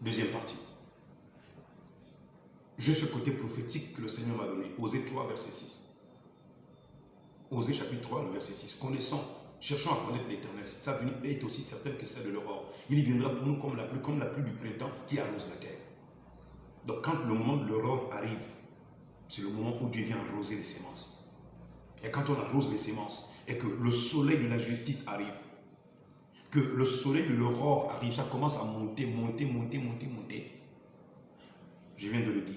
Deuxième partie. J'ai ce côté prophétique que le Seigneur m'a donné. Osée 3, verset 6. Osée chapitre 3, le verset 6. Connaissons, cherchons à connaître l'Éternel. Sa venue est aussi certaine que celle de l'aurore. Il y viendra pour nous comme la pluie du printemps qui arrose la terre. Donc quand le moment de l'aurore arrive, c'est le moment où Dieu vient arroser les semences. Et quand on arrose les semences, et que le soleil de la justice arrive, que le soleil de l'aurore arrive, ça commence à monter. Je viens de le dire.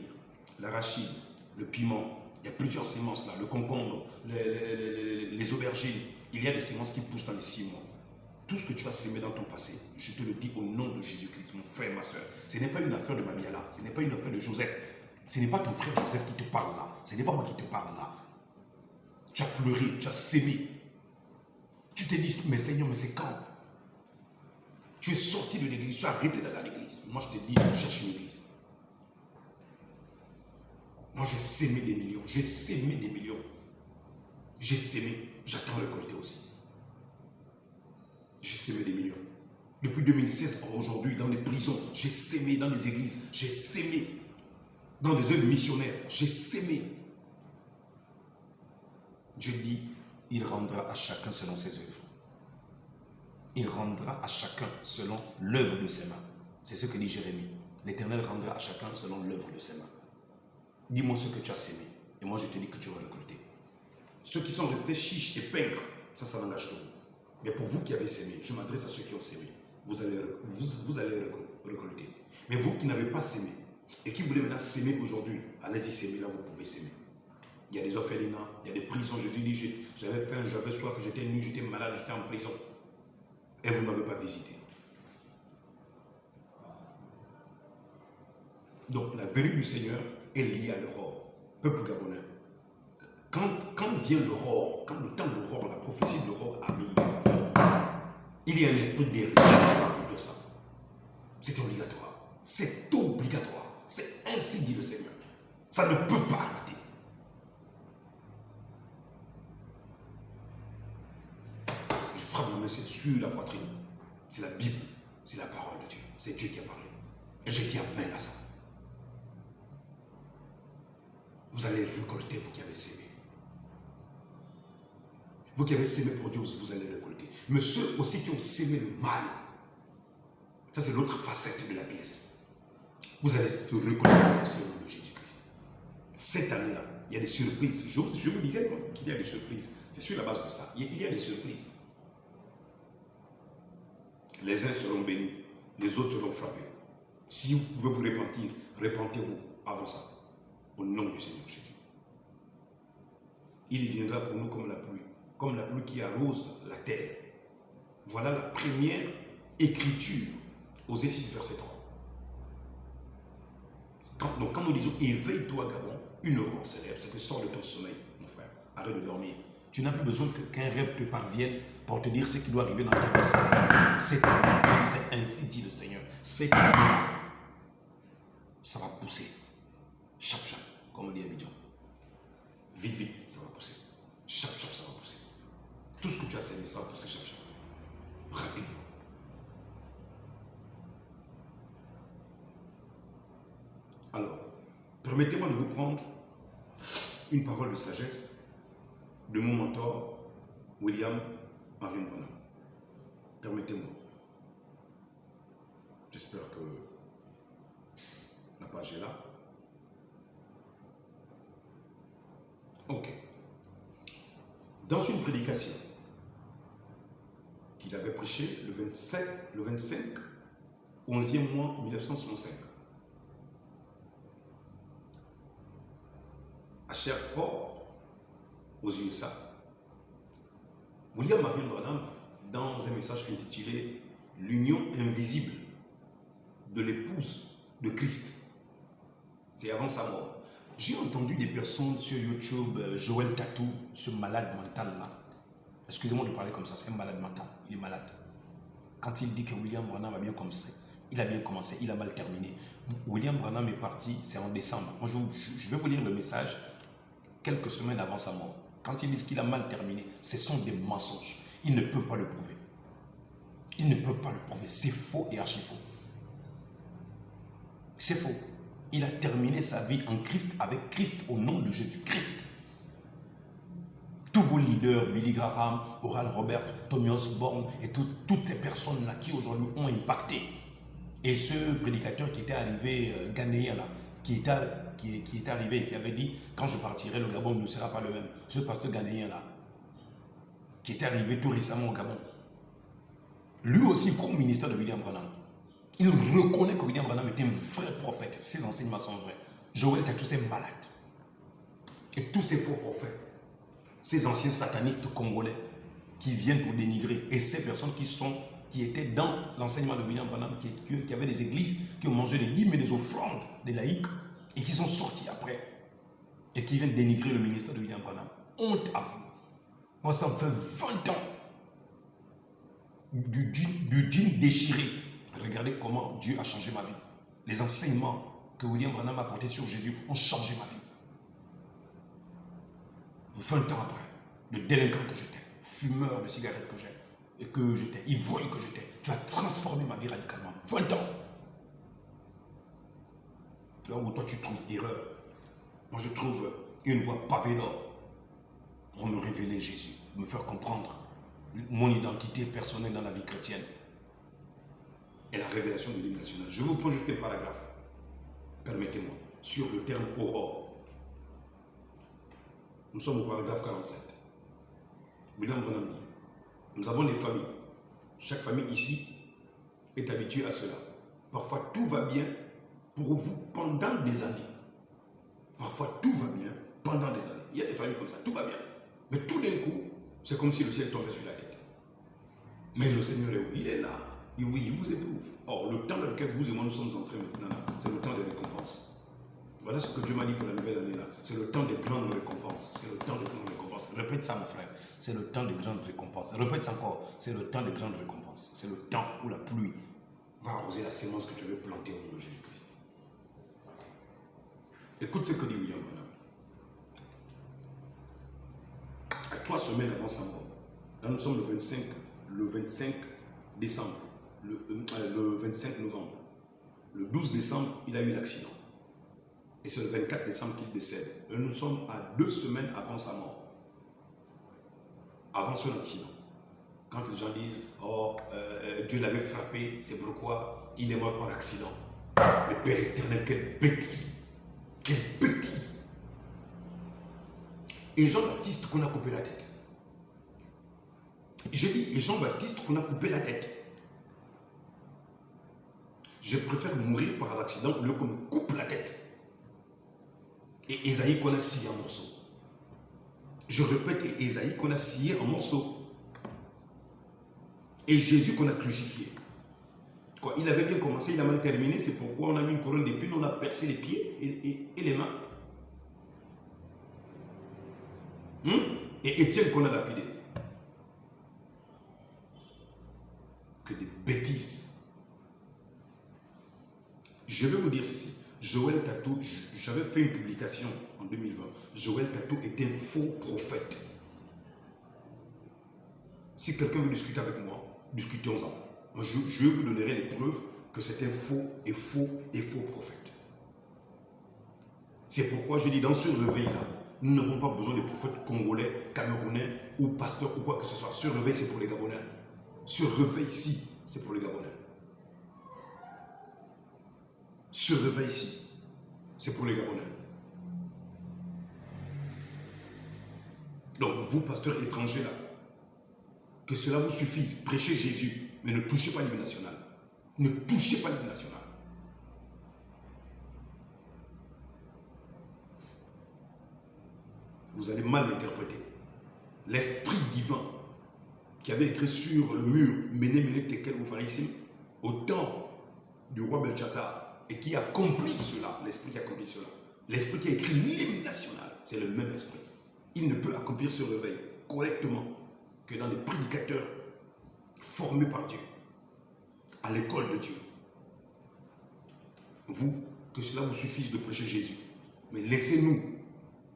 L'arachide, le piment, il y a plusieurs semences là, le concombre, les aubergines. Il y a des semences qui poussent dans les 6 mois. Tout ce que tu as semé dans ton passé, je te le dis au nom de Jésus-Christ, mon frère, ma soeur. Ce n'est pas une affaire de Mabiala, ce n'est pas une affaire de Joseph. Ce n'est pas ton frère Joseph qui te parle là. Ce n'est pas moi qui te parle là. Tu as pleuré, tu as sémé. Tu t'es dit, mais Seigneur, mais c'est quand? Tu es sorti de l'église, tu as arrêté d'aller à l'église. Moi, je te dis, cherche une église. Moi, j'ai sémé des millions. J'ai sémé des millions. J'ai sémé. J'attends récolter aussi. J'ai sémé des millions. Depuis 2016 à aujourd'hui, dans les prisons, j'ai sémé dans les églises. J'ai sémé dans des œuvres missionnaires. J'ai sémé. Dieu dit, il rendra à chacun selon ses œuvres. Il rendra à chacun selon l'œuvre de ses mains. C'est ce que dit Jérémie. L'Éternel rendra à chacun selon l'œuvre de ses mains. Dis-moi ce que tu as sémé. Et moi, je te dis que tu vas récolter. Ceux qui sont restés chiches et pingres, ça n'engage que vous. Mais pour vous qui avez sémé, je m'adresse à ceux qui ont sémé. Vous allez récolter. Mais vous qui n'avez pas sémé et qui voulez maintenant s'aimer aujourd'hui, allez-y s'aimer, là vous pouvez s'aimer. Il y a des orphelinats, il y a des prisons. Jésus dit, j'avais faim, j'avais soif, j'étais nu, j'étais malade, j'étais en prison. Et vous ne m'avez pas visité. Donc la venue du Seigneur est liée à l'aurore. Peuple gabonais. Quand vient l'aurore, quand le temps de l'aurore, la prophétie de l'aurore arrive, il y a un esprit d'héritage pour accomplir ça. C'est obligatoire. C'est obligatoire. C'est ainsi dit le Seigneur. Ça ne peut pas arrêter. Je frappe ma main sur la poitrine. C'est la Bible. C'est la parole de Dieu. C'est Dieu qui a parlé. Et je dis amen à ça. Vous allez récolter, vous qui avez sémé. Vous qui avez sémé pour Dieu, vous allez récolter. Mais ceux aussi qui ont sémé le mal, ça c'est l'autre facette de la pièce. Vous allez se récolter ça aussi au nom de Jésus-Christ. Cette année-là, il y a des surprises. Je me disais qu'il y a des surprises. C'est sur la base de ça. Il y a des surprises. Les uns seront bénis, les autres seront frappés. Si vous pouvez vous repentir, repentez-vous avant ça. Au nom du Seigneur Jésus. Il viendra pour nous comme la pluie qui arrose la terre. Voilà la première écriture, Osée 6, verset 3. Donc quand nous disons éveille-toi Gabon, une aurore se lève, c'est que sors de ton sommeil, mon frère, arrête de dormir. Tu n'as plus besoin qu'un rêve te parvienne pour te dire ce qui doit arriver dans ta vie. C'est ainsi dit le Seigneur. C'est ça va pousser. Chap, chap, comme on dit à Abidjan. Vite, vite, ça va pousser. Chap, chap, ça va pousser. Tout ce que tu as semé, ça va pousser chap, chap. Rapidement. Alors, permettez-moi de vous prendre une parole de sagesse de mon mentor, William Marion Branham. Permettez-moi. J'espère que la page est là. Ok. Dans une prédication qu'il avait prêchée le 25, 11e mois 1965, à Sherbrooke, aux USA, William Marion Branham, dans un message intitulé « L'union invisible de l'épouse de Christ », c'est avant sa mort. J'ai entendu des personnes sur YouTube, Joël Tatou, ce malade mental là. Excusez-moi de parler comme ça, c'est un malade mental, il est malade. Quand il dit que William Branham a bien commencé, il a bien commencé, il a mal terminé. William Branham est parti, c'est en décembre. Moi, je vais vous lire le message quelques semaines avant sa mort. Quand ils disent qu'il a mal terminé, ce sont des mensonges. Ils ne peuvent pas le prouver. Ils ne peuvent pas le prouver. C'est faux et archi faux. C'est faux. Il a terminé sa vie en Christ, avec Christ, au nom de Jésus-Christ. Tous vos leaders, Billy Graham, Oral Robert, Tommy Osborne et toutes ces personnes-là qui aujourd'hui ont impacté. Et ce prédicateur qui était arrivé, ghanéen là, qui était arrivé et qui avait dit, quand je partirai, le Gabon ne sera pas le même. Ce pasteur ghanéen là, qui était arrivé tout récemment au Gabon. Lui aussi, gros ministère de William Branham. Il reconnaît que William Branham était un vrai prophète. Ses enseignements sont vrais. Joël a tous ces malades. Et tous ces faux prophètes. Ces anciens satanistes congolais qui viennent pour dénigrer. Et ces personnes qui étaient dans l'enseignement de William Branham, qui avaient des églises, qui ont mangé des dîmes et des offrandes des laïcs, et qui sont sortis après. Et qui viennent dénigrer le ministère de William Branham. Honte à vous. Moi, ça me fait 20 ans du djinn déchiré. Regardez comment Dieu a changé ma vie. Les enseignements que William Branham a portés sur Jésus ont changé ma vie. 20 ans après, le délinquant que j'étais, fumeur de cigarettes que j'étais, ivrogne que j'étais, tu as transformé ma vie radicalement. 20 ans. Là où toi tu trouves erreur, moi je trouve une voie pavée d'or pour me révéler Jésus, me faire comprendre mon identité personnelle dans la vie chrétienne et la révélation de l'hymne national. Je vais vous prendre juste un paragraphe, permettez-moi, sur le terme aurore. Nous sommes au paragraphe 47. William Branham dit, nous avons des familles. Chaque famille ici est habituée à cela. Parfois tout va bien pour vous pendant des années. Parfois tout va bien pendant des années. Il y a des familles comme ça, tout va bien. Mais tout d'un coup, c'est comme si le ciel tombait sur la tête. Mais le Seigneur est où? Il est là. Oui, il vous éprouve. Or, le temps dans lequel vous et moi nous sommes entrés maintenant, c'est le temps des récompenses. Voilà ce que Dieu m'a dit pour la nouvelle année là. C'est le temps des grandes récompenses. C'est le temps des grandes récompenses. Répète ça, mon frère. C'est le temps des grandes récompenses. Répète ça encore. C'est le temps des grandes récompenses. C'est le temps où la pluie va arroser la sémence que tu veux planter au nom de Jésus-Christ. Écoute ce que dit William Branham. À 3 semaines avant sa mort, là nous sommes le 25 décembre, le 25 novembre. Le 12 décembre, il a eu l'accident. Et c'est le 24 décembre qu'il décède. Et nous sommes à 2 semaines avant sa mort. Avant son accident. Quand les gens disent, oh, Dieu l'avait frappé, c'est pourquoi il est mort par accident. Le Père éternel, quelle bêtise. Quelle bêtise. Et Jean-Baptiste qu'on a coupé la tête. J'ai dit, et Jean-Baptiste qu'on a coupé la tête. Je préfère mourir par l'accident au lieu qu'on me coupe la tête. Et Ésaïe qu'on a scié en morceaux. Je répète, et Ésaïe qu'on a scié en morceaux. Et Jésus qu'on a crucifié. Quoi, il avait bien commencé, il a mal terminé, c'est pourquoi on a mis une couronne d'épines, on a percé les pieds et les mains. Et Étienne qu'on a lapidé. Que des bêtises. Je vais vous dire ceci. Joël Tatou, j'avais fait une publication en 2020. Joël Tatou était un faux prophète. Si quelqu'un veut discuter avec moi, discutons-en. Moi, je vous donnerai les preuves que c'est un faux prophète. C'est pourquoi je dis dans ce réveil-là, nous n'avons pas besoin de prophètes congolais, camerounais ou pasteurs ou quoi que ce soit. Ce réveil, c'est pour les Gabonais. Ce réveil-ci, c'est pour les Gabonais. Ce réveil-ci, c'est pour les Gabonais. Donc, vous, pasteurs étrangers là, que cela vous suffise, prêchez Jésus, mais ne touchez pas l'hymne national. Ne touchez pas l'hymne national. Vous allez mal interpréter. L'esprit divin qui avait écrit sur le mur Mene Mene Tekel Upharsin au temps du roi Belshazzar et qui accomplit cela, l'esprit qui accomplit cela, l'esprit qui a écrit l'hymne national, c'est le même esprit. Il ne peut accomplir ce réveil correctement que dans les prédicateurs formés par Dieu, à l'école de Dieu. Vous, que cela vous suffise de prêcher Jésus, mais laissez-nous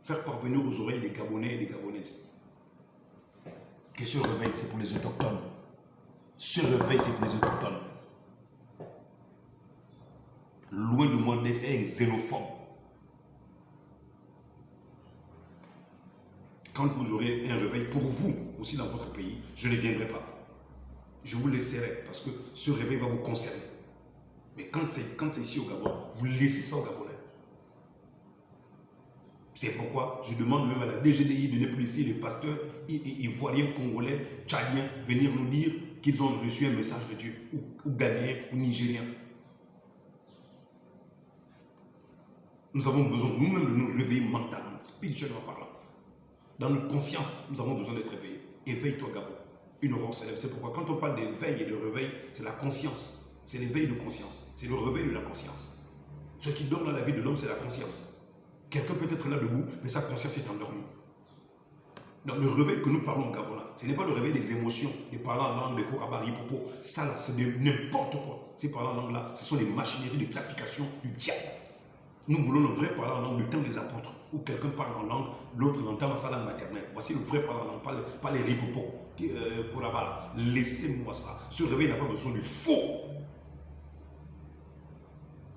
faire parvenir aux oreilles des Gabonais et des Gabonaises que ce réveil, c'est pour les autochtones. Ce réveil, c'est pour les autochtones. Loin de moi d'être un xénophobe. Quand vous aurez un réveil pour vous, aussi dans votre pays, je ne viendrai pas. Je vous laisserai parce que ce réveil va vous concerner. Mais quand c'est ici au Gabon, vous laissez ça au Gabonais. C'est pourquoi je demande même à la DGDI de ne plus laisser les pasteurs ivoiriens, congolais, tchadiens venir nous dire qu'ils ont reçu un message de Dieu, ou ghanéens, ou nigériens. Nous avons besoin nous-mêmes de nous réveiller mentalement, spirituellement parlant. Dans notre conscience, nous avons besoin d'être réveillés. Éveille-toi, Gabon. Une aurore s'élève. C'est pourquoi quand on parle d'éveil et de réveil, c'est la conscience. C'est l'éveil de conscience. C'est le réveil de la conscience. Ce qui donne dans la vie de l'homme, c'est la conscience. Quelqu'un peut être là debout, mais sa conscience est endormie. Donc le réveil que nous parlons au Gabon, ce n'est pas le réveil des émotions, de parler en langue, de korabari, popo. Ça là, c'est de n'importe quoi. Ces parler en langue là, ce sont les machineries de clarification du diable. Nous voulons le vrai parler en langue du temps des apôtres, où quelqu'un parle en langue, l'autre entend sa langue maternelle. Voici le vrai parler en langue, pas les ripopos, korabara. Laissez-moi ça. Ce réveil n'a pas besoin du faux.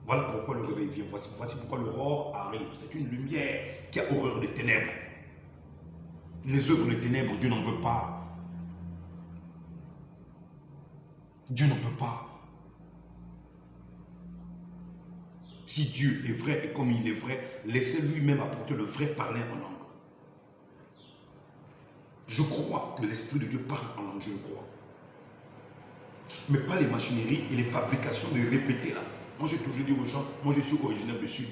Voilà pourquoi le réveil vient. Voici pourquoi l'aurore arrive. C'est une lumière qui a horreur des ténèbres. Les œuvres des ténèbres, Dieu n'en veut pas. Dieu n'en veut pas. Si Dieu est vrai et comme il est vrai, laissez lui-même apporter le vrai parler en langue. Je crois que l'Esprit de Dieu parle en langue, je le crois. Mais pas les machineries et les fabrications de répéter là. Moi j'ai toujours dit aux gens, moi je suis originaire du Sud.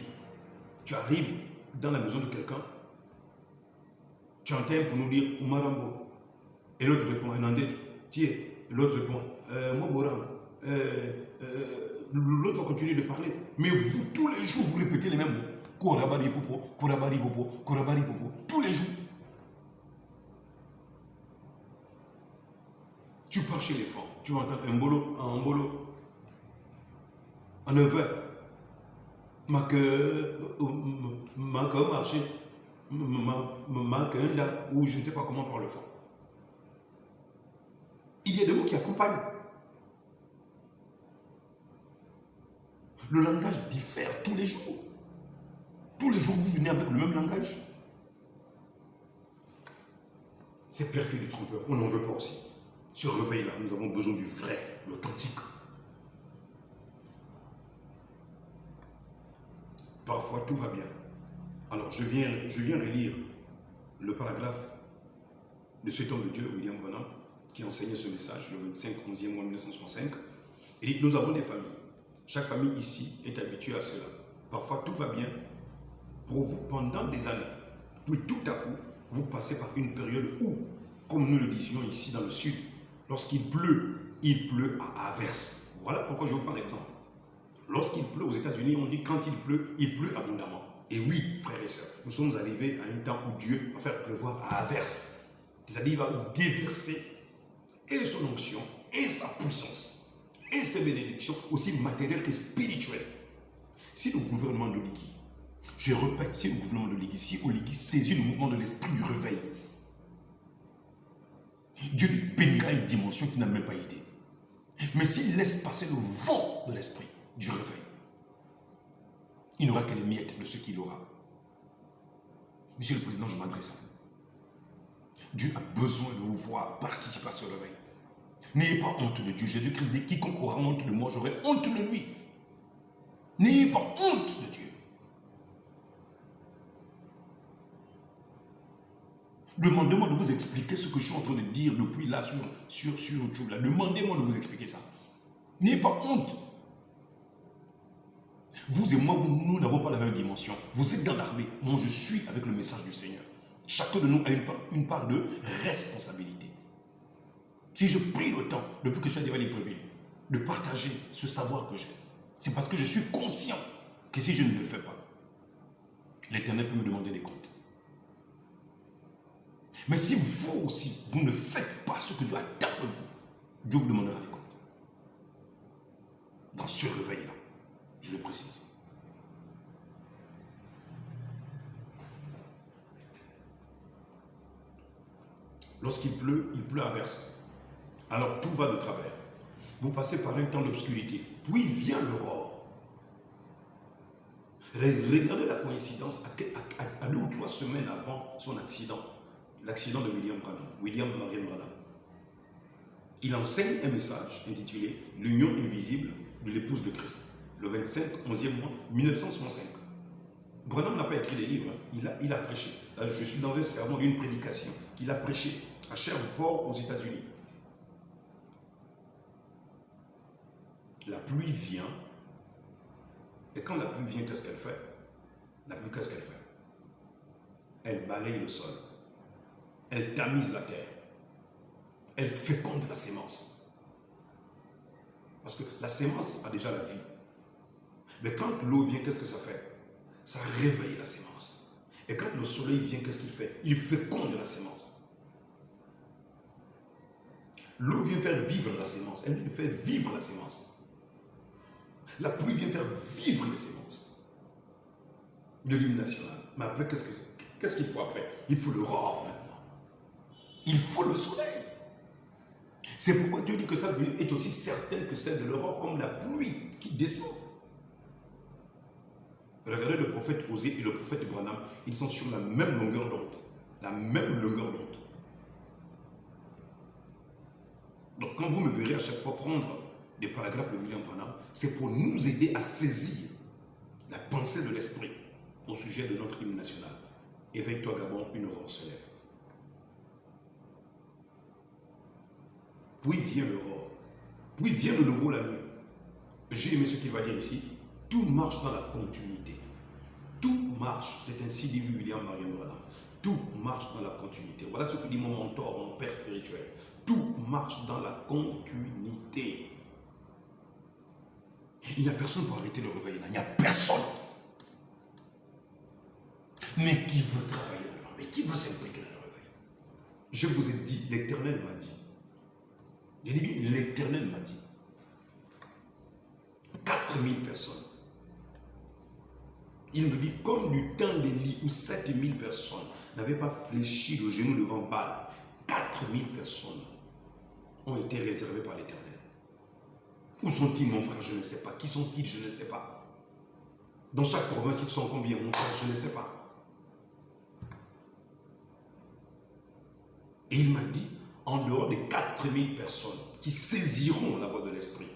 Tu arrives dans la maison de quelqu'un, tu entends pour nous dire Oumarambo. Et l'autre répond, Nandé, tiens. L'autre répond, Moborang. L'autre va continuer de parler. Mais vous, tous les jours, vous répétez les mêmes mots. Korabari popo, korabari popo, korabari popo. Tous les jours. Tu pars chez les femmes, tu vas entendre un bolo, en 9h. Ma marché, ma kenda, ou je ne sais pas comment parler le fond. Il y a des mots qui accompagnent. Le langage diffère tous les jours. Tous les jours, vous venez avec le même langage. C'est perfide et trompeur. On n'en veut pas aussi. Ce réveil-là, nous avons besoin du vrai, l'authentique. Parfois, tout va bien. Alors, je viens relire le paragraphe de cet homme de Dieu, William Branham, qui enseignait ce message le 25 11e mois 1965. Il dit, nous avons des familles. Chaque famille ici est habituée à cela. Parfois, tout va bien pour vous pendant des années. Puis tout à coup, vous passez par une période où, comme nous le disions ici dans le Sud, lorsqu'il pleut à averse. Voilà pourquoi je vous prends l'exemple. Lorsqu'il pleut aux États-Unis, on dit quand il pleut abondamment. Et oui, frères et sœurs, nous sommes arrivés à un temps où Dieu va faire pleuvoir à averse. C'est-à-dire qu'il va déverser et son onction, et sa puissance, et ses bénédictions, aussi matérielles que spirituelles. Si le gouvernement de Oligui, je répète, si le gouvernement de Oligui, si Oligui saisit le mouvement de l'esprit du réveil, Dieu lui bénira une dimension qui n'a même pas été. Mais s'il laisse passer le vent de l'esprit du réveil, il n'aura que les miettes de ce qu'il aura. Monsieur le Président, je m'adresse à vous. Dieu a besoin de vous voir participer à ce réveil. N'ayez pas honte de Dieu. Jésus-Christ dit, quiconque aura honte de moi, j'aurai honte de lui. N'ayez pas honte de Dieu. Demandez-moi de vous expliquer ce que je suis en train de dire depuis là sur YouTube. Demandez-moi de vous expliquer ça. N'ayez pas honte. Vous et moi, nous n'avons pas la même dimension. Vous êtes dans l'armée. Moi, je suis avec le message du Seigneur. Chacun de nous a une part de responsabilité. Si je prie le temps, depuis que je suis à Libreville, de partager ce savoir que j'ai, c'est parce que je suis conscient que si je ne le fais pas, l'Éternel peut me demander des comptes. Mais si vous aussi, vous ne faites pas ce que Dieu attend de vous, Dieu vous demandera des comptes. Dans ce réveil-là, je le précise. Lorsqu'il pleut à verse. Alors tout va de travers. Vous passez par un temps d'obscurité. Puis vient l'aurore. Regardez la coïncidence à 2 ou 3 semaines avant son accident. L'accident de William Marion Branham. Il enseigne un message intitulé « L'union invisible de l'épouse de Christ », le 25, 11e mois, 1965. Branham n'a pas écrit des livres, hein. Il a prêché. Là, je suis dans un sermon d'une prédication qu'il a prêché à Shreveport aux États-Unis. La pluie vient, et quand la pluie vient, qu'est-ce qu'elle fait? La pluie, qu'est-ce qu'elle fait? Elle balaye le sol, elle tamise la terre, elle féconde la sémence. Parce que la sémence a déjà la vie. Mais quand l'eau vient, qu'est-ce que ça fait? Ça réveille la sémence. Et quand le soleil vient, qu'est-ce qu'il fait? Il féconde la sémence. L'eau vient faire vivre la sémence. Elle vient faire vivre la sémence. La pluie vient faire vivre les sémences de l'hymne national. Mais après, qu'est-ce qu'il faut après? Il faut l'aurore maintenant. Il faut le soleil. C'est pourquoi Dieu dit que sa venue est aussi certaine que celle de l'aurore, comme la pluie qui descend. Regardez le prophète Osée et le prophète Branham, ils sont sur la même longueur d'onde. La même longueur d'onde. Donc quand vous me verrez à chaque fois prendre des paragraphes de William Branham, c'est pour nous aider à saisir la pensée de l'esprit au sujet de notre hymne national. Éveille-toi Gabon, une aurore se lève. Puis vient l'aurore, puis vient le nouveau la nuit. J'ai aimé ce qu'il va dire ici. Tout marche dans la continuité. Tout marche, c'est ainsi dit William Marion Branham. Tout marche dans la continuité. Voilà ce que dit mon mentor, mon père spirituel. Tout marche dans la continuité. Il n'y a personne pour arrêter le réveil. Il n'y a personne. Mais qui veut travailler dans le réveil? Qui veut s'impliquer dans le réveil? Je vous ai dit, l'Éternel m'a dit. J'ai dit, l'Éternel m'a dit. 4000 personnes. Il me dit, comme du temps d'Élie où 7000 personnes n'avaient pas fléchi le genou devant Baal, 4000 personnes ont été réservées par l'Éternel. Où sont-ils, mon frère? Je ne sais pas. Qui sont-ils? Je ne sais pas. Dans chaque province, ils sont combien, mon frère? Je ne sais pas. Et il m'a dit, en dehors des 4000 personnes qui saisiront la voix de l'Esprit,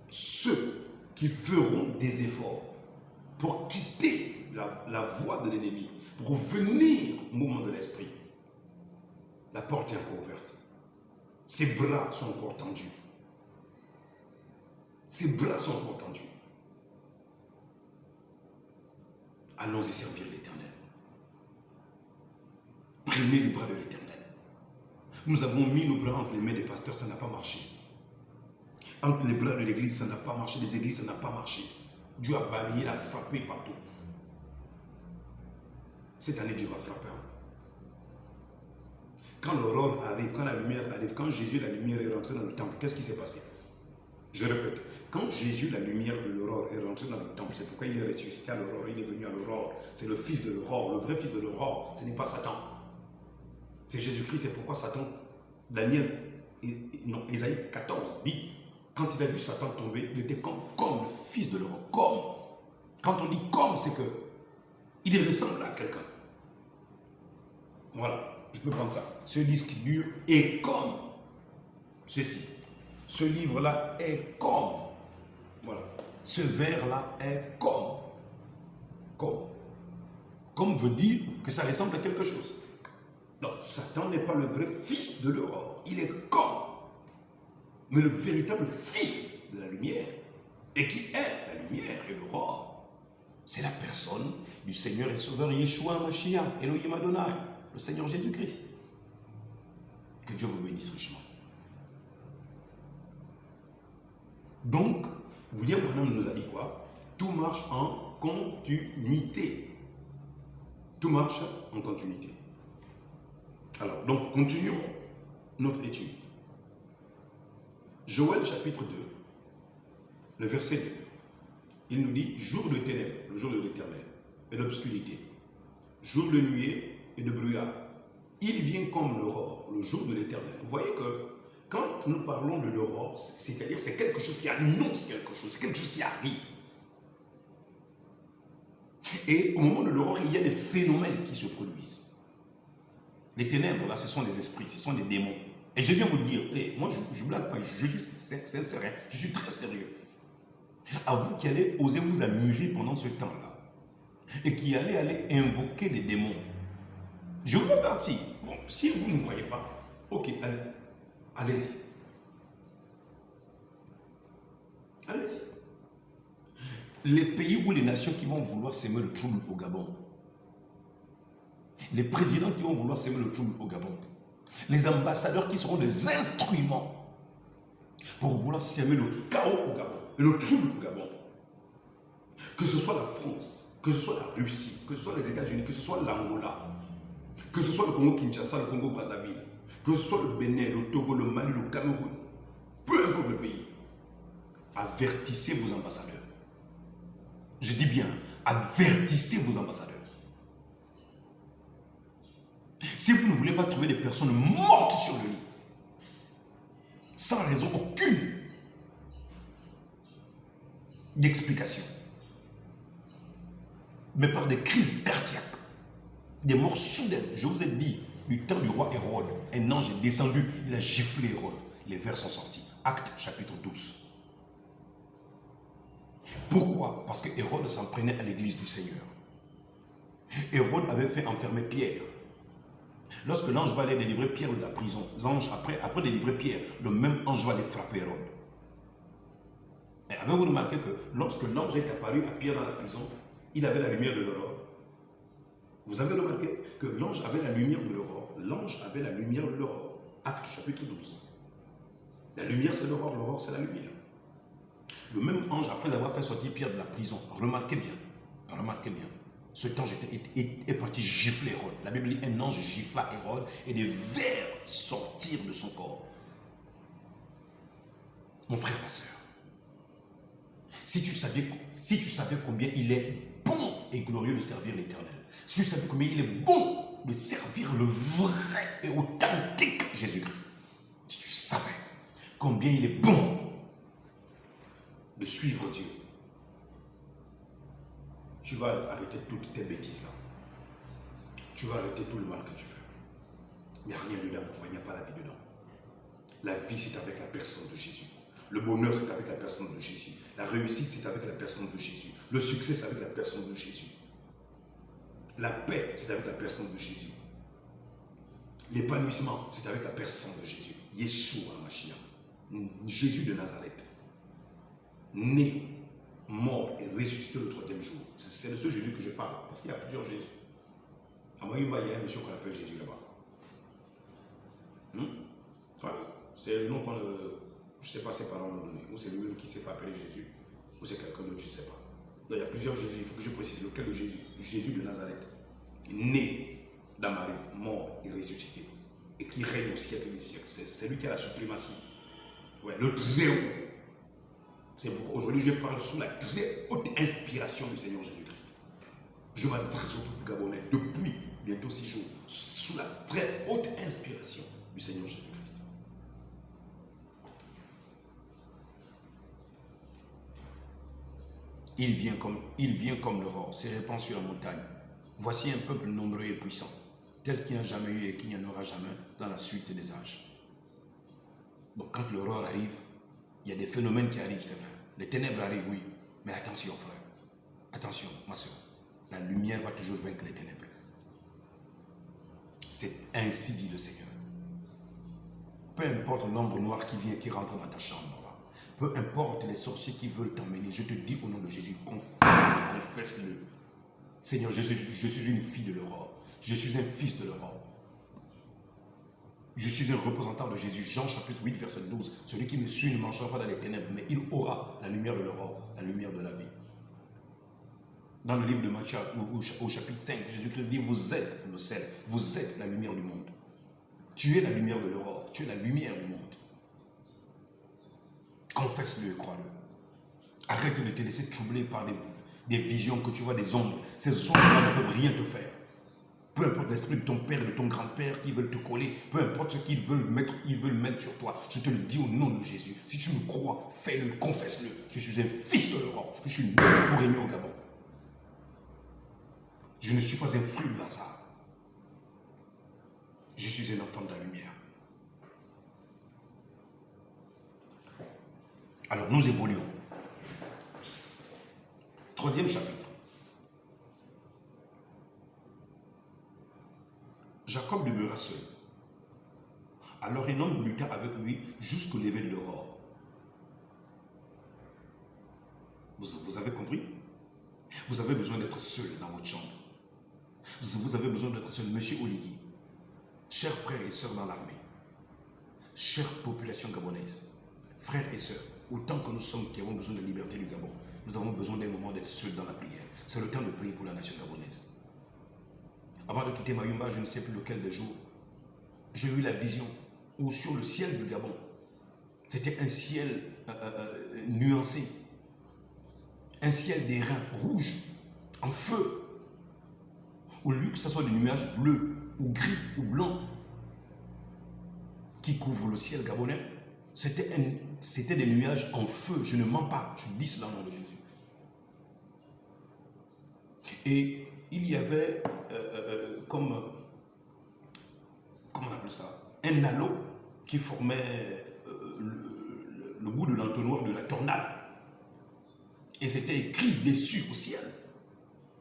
ceux qui feront des efforts pour quitter la voie de l'ennemi, pour venir au mouvement de l'Esprit, la porte est encore ouverte. Ses bras sont encore tendus. Ses bras sont encore tendus. Allons-y servir l'Éternel. Prenez les bras de l'Éternel. Nous avons mis nos bras entre les mains des pasteurs, ça n'a pas marché. Entre les bras de l'église, ça n'a pas marché. Les églises, ça n'a pas marché. Dieu a balayé, il a frappé partout. Cette année, Dieu va frapper. Quand l'aurore arrive, quand la lumière arrive, quand Jésus, la lumière est rentrée dans le temple, qu'est-ce qui s'est passé? Je répète, quand Jésus, la lumière de l'aurore, est rentré dans le temple, c'est pourquoi il est ressuscité à l'aurore, il est venu à l'aurore. C'est le fils de l'aurore, le vrai fils de l'aurore, ce n'est pas Satan. C'est Jésus-Christ, c'est pourquoi Satan, Daniel, Ésaïe 14 dit, quand il a vu Satan tomber, il était comme le fils de l'aurore, comme. Quand on dit comme, c'est que il ressemble à quelqu'un. Voilà, je peux prendre ça. Ce disque dur est comme ceci. Ce livre-là est comme. Voilà. Ce verre-là est comme. Comme. Comme veut dire que ça ressemble à quelque chose. Donc, Satan n'est pas le vrai fils de l'aurore. Il est comme. Mais le véritable fils de la lumière, et qui est la lumière et l'aurore, c'est la personne du Seigneur et Sauveur Yeshua Mashiach, Elohim Adonai, le Seigneur Jésus-Christ. Que Dieu vous bénisse richement. Donc, William Branham nous a dit quoi? Tout marche en continuité. Tout marche en continuité. Alors, donc, continuons notre étude. Joël chapitre 2, le verset 2. Il nous dit, jour de ténèbres, le jour de l'Éternel, et l'obscurité, jour de nuée et de brouillard. Il vient comme l'aurore, le jour de l'Éternel. Vous voyez que quand nous parlons de l'aurore, c'est-à-dire c'est quelque chose qui annonce quelque chose, c'est quelque chose qui arrive. Et au moment de l'aurore, il y a des phénomènes qui se produisent. Les ténèbres, là, ce sont des esprits, ce sont des démons. Et je viens vous dire, moi, je ne blague pas, je suis sincère, je suis très sérieux. À vous qui allez oser vous amuser pendant ce temps-là, et qui allez aller invoquer les démons. Je vous avertis. Bon, si vous ne croyez pas, ok, allez-y. Allez-y. Les pays ou les nations qui vont vouloir s'aimer le trouble au Gabon, les présidents qui vont vouloir s'aimer le trouble au Gabon, les ambassadeurs qui seront des instruments pour vouloir s'aimer le chaos au Gabon et le trouble au Gabon, que ce soit la France, que ce soit la Russie, que ce soit les États-Unis, que ce soit l'Angola, que ce soit le Congo-Kinshasa, le Congo-Brazzaville, que ce soit le Bénin, le Togo, le Mali, le Cameroun, peu importe le pays, avertissez vos ambassadeurs. Je dis bien, avertissez vos ambassadeurs. Si vous ne voulez pas trouver des personnes mortes sur le lit, sans raison aucune d'explication, mais par des crises cardiaques, des morts soudaines. Je vous ai dit, du temps du roi Hérode, un ange est descendu, il a giflé Hérode. Les vers sont sortis. Actes chapitre 12. Pourquoi? Parce que Hérode s'en prenait à l'église du Seigneur. Hérode avait fait enfermer Pierre. Lorsque l'ange va aller délivrer Pierre de la prison, l'ange, après délivrer Pierre, le même ange va aller frapper Hérode. Et avez-vous remarqué que lorsque l'ange est apparu à Pierre dans la prison, il avait la lumière de l'aurore? Vous avez remarqué que l'ange avait la lumière de l'aurore. L'ange avait la lumière de l'aurore. Acte chapitre 12. La lumière c'est l'aurore, l'aurore c'est la lumière. Le même ange, après avoir fait sortir Pierre de la prison, remarquez bien, cet ange est parti gifler Hérode. La Bible dit un ange gifla Hérode et des vers sortirent de son corps. Mon frère, ma soeur, si tu savais combien il est bon et glorieux de servir l'Éternel, si tu savais combien il est bon de servir le vrai et authentique Jésus-Christ, si tu savais combien il est bon de suivre Dieu, tu vas arrêter toutes tes bêtises là. Tu vas arrêter tout le mal que tu fais. Il n'y a rien dedans, il n'y a pas la vie dedans. La vie, c'est avec la personne de Jésus. Le bonheur, c'est avec la personne de Jésus. La réussite, c'est avec la personne de Jésus. Le succès, c'est avec la personne de Jésus. La paix, c'est avec la personne de Jésus. L'épanouissement, c'est avec la personne de Jésus. Yeshua Mashiach. Jésus de Nazareth. Né, mort et ressuscité le troisième jour. C'est de ce Jésus que je parle, parce qu'il y a plusieurs Jésus. À Moyumba, il y a un monsieur qu'on appelle Jésus là-bas. Voilà. C'est le nom qu'on... je ne sais pas ses parents l'ont donné, ou c'est lui-même qui s'est fait appeler Jésus, ou c'est quelqu'un d'autre, je ne sais pas. Donc, il y a plusieurs Jésus, il faut que je précise lequel de Jésus. Jésus de Nazareth, né d'Amarie, mort et ressuscité, et qui règne au siècle des siècles. C'est lui qui a la suprématie. Ouais, le très haut. C'est pourquoi aujourd'hui je parle sous la très haute inspiration du Seigneur Jésus-Christ. Je m'adresse au peuple gabonais depuis bientôt 6 jours, sous la très haute inspiration du Seigneur Jésus-Christ. Il vient comme l'aurore, se répand sur la montagne. Voici un peuple nombreux et puissant, tel qu'il n'y a jamais eu et qu'il n'y en aura jamais dans la suite des âges. Donc quand l'aurore arrive, il y a des phénomènes qui arrivent, c'est vrai. Les ténèbres arrivent, oui. Mais attention, frère. Attention, ma soeur. La lumière va toujours vaincre les ténèbres. C'est ainsi dit le Seigneur. Peu importe l'ombre noire qui vient, qui rentre dans ta chambre, là. Peu importe les sorciers qui veulent t'emmener, je te dis au nom de Jésus, confesse-le, confesse-le. Seigneur, je suis une fille de l'aurore. Je suis un fils de l'aurore. Je suis un représentant de Jésus. Jean chapitre 8, verset 12. Celui qui me suit ne marchera pas dans les ténèbres, mais il aura la lumière de l'aurore, la lumière de la vie. Dans le livre de Matthieu, au chapitre 5, Jésus-Christ dit, vous êtes le sel, vous êtes la lumière du monde. Tu es la lumière de l'aurore, tu es la lumière du monde. Confesse-le et crois-le. Arrête de te laisser troubler par des visions que tu vois, des ombres. Ces ombres-là ne peuvent rien te faire. Peu importe l'esprit de ton père et de ton grand-père qui veulent te coller, peu importe ce qu'ils veulent mettre sur toi, je te le dis au nom de Jésus. Si tu me crois, fais-le, confesse-le. Je suis un fils de l'aurore. Je suis né pour régner au Gabon. Je ne suis pas un fruit du hasard. Je suis un enfant de la lumière. Alors nous évoluons. Troisième chapitre. Jacob demeura seul. Alors un homme lutta avec lui jusqu'au lever de l'aurore. Vous avez compris? Vous avez besoin d'être seul dans votre chambre. Vous avez besoin d'être seul. Monsieur Oligui, chers frères et sœurs dans l'armée, chère population gabonaise, frères et sœurs, autant que nous sommes qui avons besoin de liberté du Gabon, nous avons besoin d'un moment d'être seuls dans la prière. C'est le temps de prier pour la nation gabonaise. Avant de quitter Mayumba, je ne sais plus lequel des jours, j'ai eu la vision où sur le ciel du Gabon, c'était un ciel nuancé, un ciel d'airain rouge, en feu. Au lieu que ce soit des nuages bleus ou gris ou blancs qui couvrent le ciel gabonais, c'était des nuages en feu. Je ne mens pas, je dis cela au nom de Jésus. Et il y avait comment on appelle ça, un halo qui formait le bout de l'entonnoir de la tornade. Et c'était écrit dessus au ciel.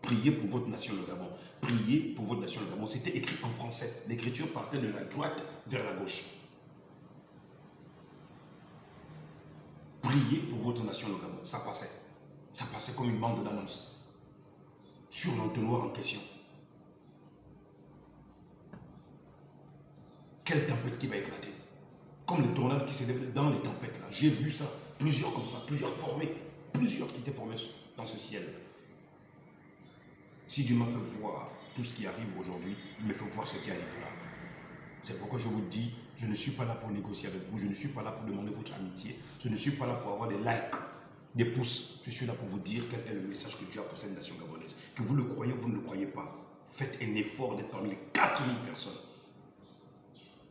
Priez pour votre nation le Gabon. Priez pour votre nation le Gabon. C'était écrit en français. L'écriture partait de la droite vers la gauche. Priez pour votre nation le Gabon. Ça passait. Ça passait comme une bande d'annonces sur l'entonnoir en question. Quelle tempête qui va éclater. Comme les tornades qui s'élèvent dans les tempêtes là. J'ai vu ça. Plusieurs comme ça. Plusieurs formés. Plusieurs qui étaient formés dans ce ciel. Si Dieu m'a fait voir tout ce qui arrive aujourd'hui, il me fait voir ce qui arrivera. C'est pourquoi je vous dis, je ne suis pas là pour négocier avec vous, je ne suis pas là pour demander votre amitié, je ne suis pas là pour avoir des likes, des pouces. Je suis là pour vous dire quel est le message que Dieu a pour cette nation gabonaise. Que vous le croyez ou vous ne le croyez pas, faites un effort d'être parmi les 4000 personnes.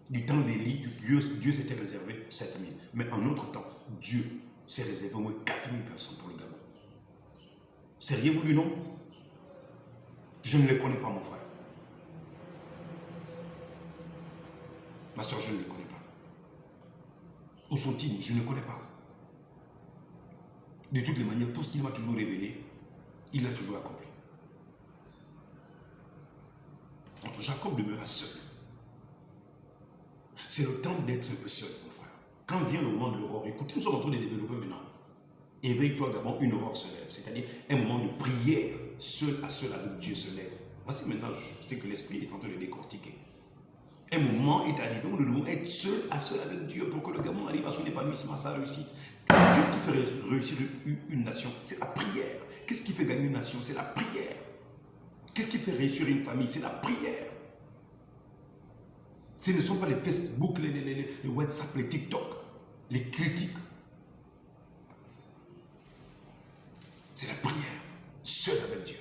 Du temps d'Élie, Dieu s'était réservé 7000. Mais en notre temps, Dieu s'est réservé au moins 4000 personnes pour le Gabon. Seriez-vous lui, non? Je ne les connais pas, mon frère. Ma soeur, je ne les connais pas. Où sont-ils? Je ne connais pas. De toutes les manières, tout ce qu'il m'a toujours révélé, il l'a toujours accompli. Donc, Jacob demeura seul. C'est le temps d'être un peu seul, mon frère. Quand vient le moment de l'aurore, écoutez, nous sommes en train de développer maintenant. Éveille-toi d'abord, une aurore se lève. C'est-à-dire un moment de prière, seul à seul avec Dieu se lève. Voici maintenant, je sais que l'esprit est en train de décortiquer. Un moment est arrivé où nous devons être seul à seul avec Dieu pour que le Gabon arrive à son épanouissement, à sa réussite. Qu'est-ce qui fait réussir une nation? C'est la prière. Qu'est-ce qui fait gagner une nation? C'est la prière. Qu'est-ce qui fait réussir une famille? C'est la prière. Ce ne sont pas les Facebook, les WhatsApp, les TikTok, les critiques. C'est la prière, seul avec Dieu.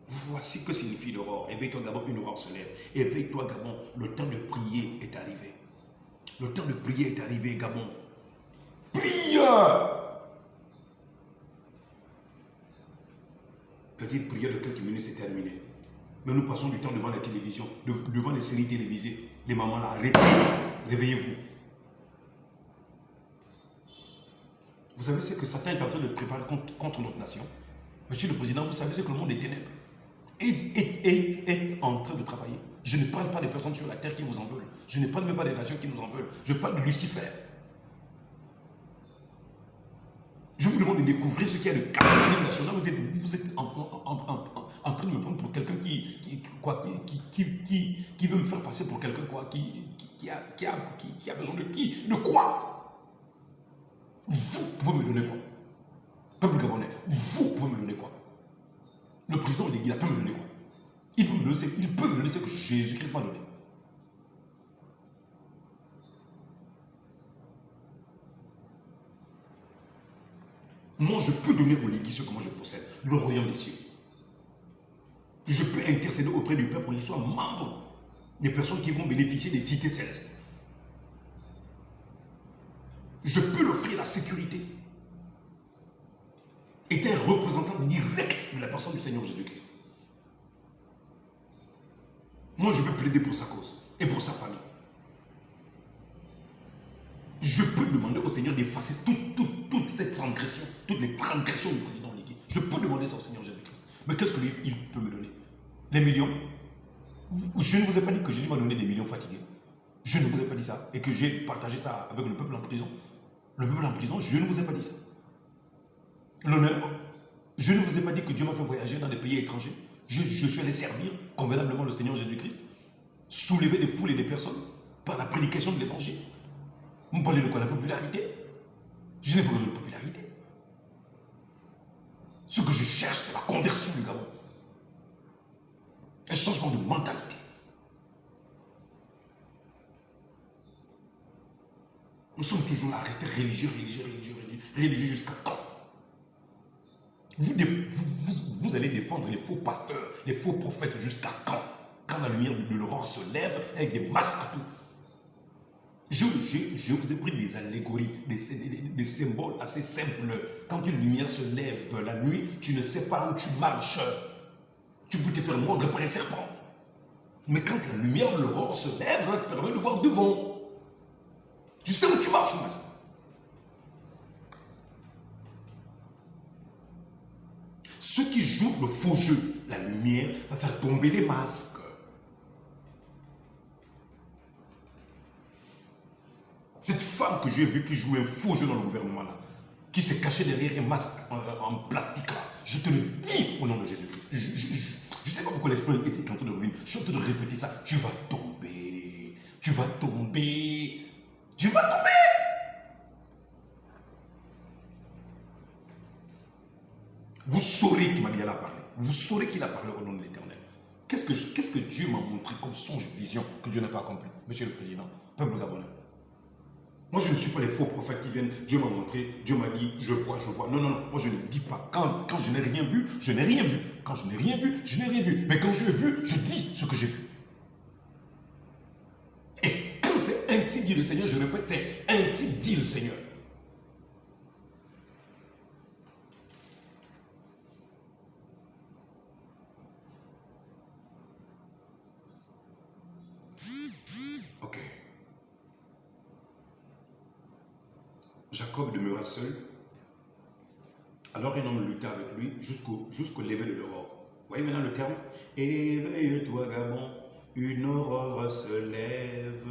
Voici ce que signifie l'aurore. Éveille-toi d'abord, une aurore se lève. Éveille-toi, Gabon, le temps de prier est arrivé. Le temps de prier est arrivé, Gabon. Prière! Petite prière de quelques minutes, c'est terminé. Mais nous passons du temps devant la télévision, devant les séries télévisées. Les mamans là, arrêtez, réveillez-vous. Vous savez ce que Satan est en train de préparer contre notre nation? Monsieur le Président, vous savez ce que le monde des ténèbres est en train de travailler. Je ne parle pas des personnes sur la terre qui vous en veulent. Je ne parle même pas des nations qui nous en veulent. Je parle de Lucifer. Je vous demande de découvrir ce qu'il y a de capitalisme national. Vous êtes en train de me prendre pour quelqu'un qui veut me faire passer pour quelqu'un qui a besoin de qui? De quoi? Vous pouvez me donner quoi? Peuple gabonais, vous pouvez me donner quoi? Le président de l'Église, il peut me donner quoi? Il peut me donner ce que Jésus-Christ m'a donné. Moi, je peux donner au l'Église ce que moi je possède, le royaume des cieux. Je peux intercéder auprès du peuple pour qu'il soit membre des personnes qui vont bénéficier des cités célestes. Je peux l'offrir la sécurité. Est un représentant direct de la personne du Seigneur Jésus-Christ. Moi, je vais plaider pour sa cause et pour sa famille. Je peux demander au Seigneur d'effacer toute cette transgression, toutes les transgressions du président Ligue. Je peux demander ça au Seigneur Jésus-Christ. Mais qu'est-ce qu'il peut me donner? Les millions? Je ne vous ai pas dit que Jésus m'a donné des millions fatigués. Je ne vous ai pas dit ça. Et que j'ai partagé ça avec le peuple en prison. Le peuple en prison, je ne vous ai pas dit ça. L'honneur, je ne vous ai pas dit que Dieu m'a fait voyager dans des pays étrangers. Je suis allé servir convenablement le Seigneur Jésus-Christ, soulever des foules et des personnes par la prédication de l'évangile. Vous me parlez de quoi? La popularité? Je n'ai pas besoin de popularité. Ce que je cherche, c'est la conversion du Gabon. Un changement de mentalité. Nous sommes toujours là à rester religieux jusqu'à quand? Vous allez défendre les faux pasteurs, les faux prophètes jusqu'à quand? Quand la lumière de l'aurore se lève avec des masques à tout. Je vous ai pris des allégories, des symboles assez simples. Quand une lumière se lève la nuit, tu ne sais pas où tu marches. Tu peux te faire mordre par un serpent. Mais quand la lumière de l'aurore se lève, ça te permet de voir devant. Tu sais où tu marches. Ceux qui jouent le faux jeu, la lumière va faire tomber les masques. Cette femme que j'ai vue qui jouait un faux jeu dans le gouvernement là, qui s'est cachée derrière un masque en plastique là, je te le dis au nom de Jésus-Christ. Je ne sais pas pourquoi l'esprit était en train de revenir. Je suis en train de répéter ça. Tu vas tomber. Tu vas tomber. Tu vas tomber. Vous saurez qu'il m'a dit à la parler. Vous saurez qu'il a parlé au nom de l'Éternel. Qu'est-ce que Dieu m'a montré comme songe, vision que Dieu n'a pas accompli? Monsieur le Président, peuple gabonais. Moi, je ne suis pas les faux prophètes qui viennent. Dieu m'a montré, Dieu m'a dit, je vois. Non. Moi, je ne dis pas. Quand je n'ai rien vu, je n'ai rien vu. Quand je n'ai rien vu, je n'ai rien vu. Mais quand je l'ai vu, je dis ce que j'ai vu. Et quand c'est ainsi dit le Seigneur, je répète, c'est ainsi dit le Seigneur. Ok. Jacob demeura seul. Alors un homme lutta avec lui jusqu'au lever de l'aurore. Vous voyez maintenant le terme? Éveille-toi, Gabon, une aurore se lève,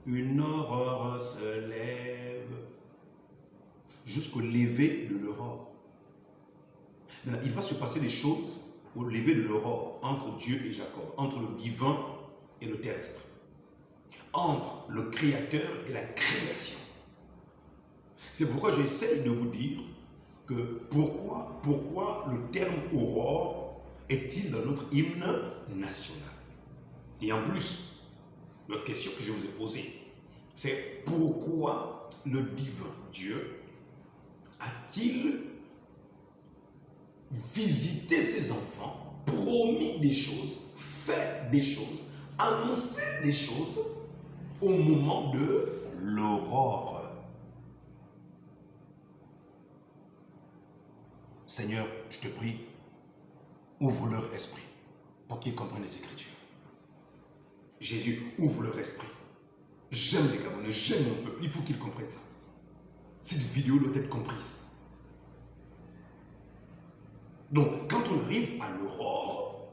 une aurore se lève. Jusqu'au lever de l'aurore. Maintenant, il va se passer des choses au lever de l'aurore entre Dieu et Jacob, entre le divin et le terrestre, entre le créateur et la création. C'est pourquoi j'essaie de vous dire que pourquoi le terme aurore est-il dans notre hymne national? Et en plus, l'autre question que je vous ai posée, c'est pourquoi le divin Dieu a-t-il visité ses enfants, promis des choses, fait des choses, annoncé des choses au moment de l'aurore? Seigneur, je te prie, ouvre leur esprit pour qu'ils comprennent les Écritures. Jésus, ouvre leur esprit. J'aime les Gabonais, j'aime mon peuple, il faut qu'ils comprennent ça. Cette vidéo doit être comprise. Donc, quand on arrive à l'aurore,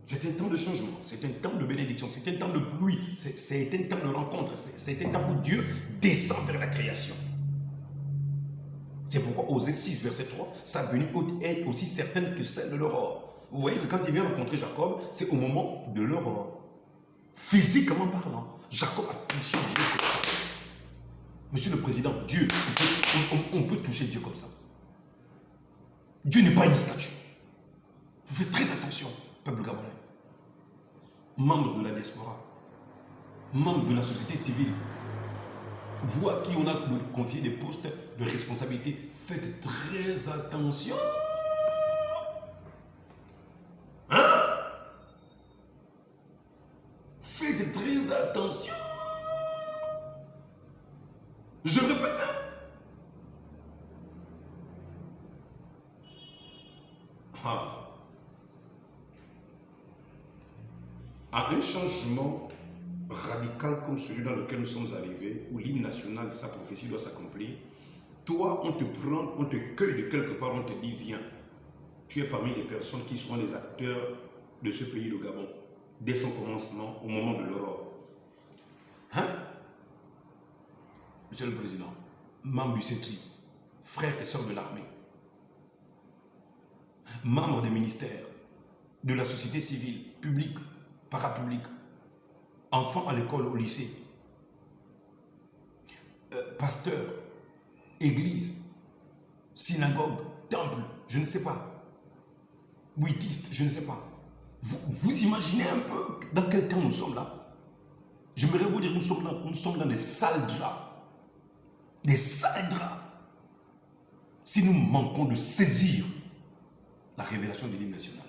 c'est un temps de changement, c'est un temps de bénédiction, c'est un temps de pluie, c'est un temps de rencontre, c'est un temps où Dieu descend vers la création. C'est pourquoi Osée 6, verset 3, sa venue est aussi certaine que celle de l'aurore. Vous voyez que quand il vient rencontrer Jacob, c'est au moment de l'aurore. Physiquement parlant, Jacob a touché Dieu comme ça. Monsieur le Président, Dieu, on peut toucher Dieu comme ça. Dieu n'est pas une statue. Vous faites très attention, peuple gabonais. Membres de la diaspora, membres de la société civile, vous à qui on a confié des postes de responsabilité, faites très attention. Hein? Faites très attention. Je répète. Ah. à un changement radical comme celui dans lequel nous sommes arrivés, où l'hymne national, sa prophétie doit s'accomplir, toi, on te prend, on te cueille de quelque part, on te dit, viens, tu es parmi les personnes qui seront les acteurs de ce pays, le Gabon, dès son commencement, au moment de l'aurore. Hein? Monsieur le Président, membre du CETRI, frères et sœurs de l'armée, membres des ministères, de la société civile, publique, parapublique, enfants à l'école, au lycée, pasteurs, église, synagogue, temple, je ne sais pas, bouddhiste, je ne sais pas. Vous imaginez un peu dans quel temps nous sommes là? J'aimerais vous dire, nous sommes dans des sales draps. Des sales draps. Si nous manquons de saisir la révélation de l'hymne national,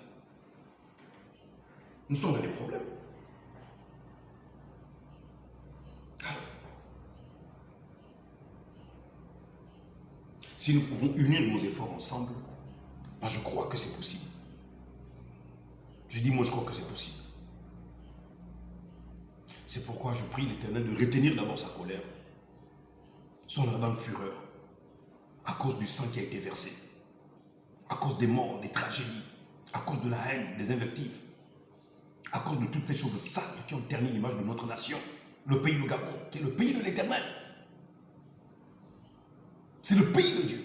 nous sommes dans des problèmes. Alors, si nous pouvons unir nos efforts ensemble, moi je crois que c'est possible. Je dis, moi je crois que c'est possible. C'est pourquoi je prie l'Éternel de retenir d'abord sa colère, son ardente fureur, à cause du sang qui a été versé, à cause des morts, des tragédies, à cause de la haine, des invectives, à cause de toutes ces choses sales qui ont terni l'image de notre nation, le pays du Gabon, qui est le pays de l'Éternel. C'est le pays de Dieu.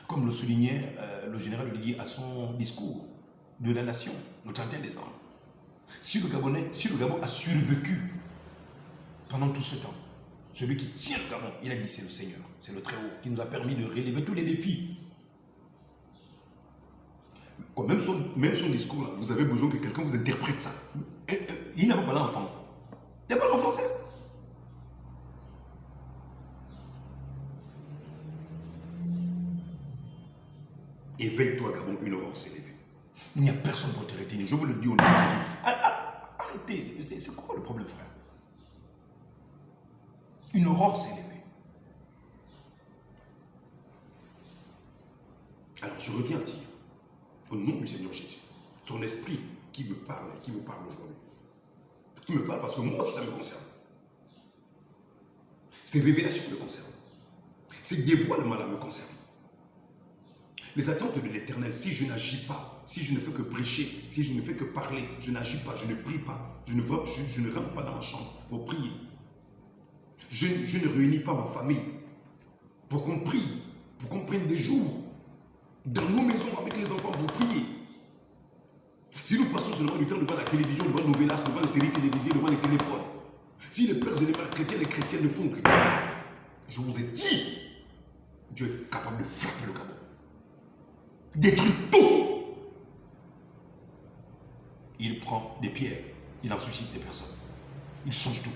Comme le soulignait le général Oligui à son discours de la nation, le 31 décembre. Si le Gabon a survécu pendant tout ce temps, celui qui tient le Gabon, il a dit c'est le Seigneur, c'est le Très-Haut, qui nous a permis de relever tous les défis. Même son discours, là, vous avez besoin que quelqu'un vous interprète ça. Il n'a pas parlé en français. Il n'a pas parlé en français. Éveille-toi, Gabon, une aurore s'est levée. Il n'y a personne pour te retenir. Je vous le dis au nom de Jésus. Arrêtez, c'est quoi le problème, frère? Une aurore s'est levée. Alors, je reviens dire, au nom du Seigneur Jésus, son esprit qui me parle et qui vous parle aujourd'hui, qui me parle parce que moi aussi ça me concerne. Ces révélations me concernent. Ces dévoilements-là me concernent. Les attentes de l'Éternel, si je n'agis pas, si je ne fais que prêcher, si je ne fais que parler, je n'agis pas, je ne prie pas, je ne rentre pas dans ma chambre pour prier. Je ne réunis pas ma famille pour qu'on prie, pour qu'on prenne des jours dans nos maisons avec les enfants pour prier. Si nous passons seulement du temps devant la télévision, devant nos vélas, devant les séries télévisées, devant les téléphones, si les pères et les mères chrétiens et chrétiennes ne font rien, je vous ai dit, Dieu est capable de frapper le Gabon. Détruire tout. Il prend des pierres, il en suscite des personnes. Il change tout.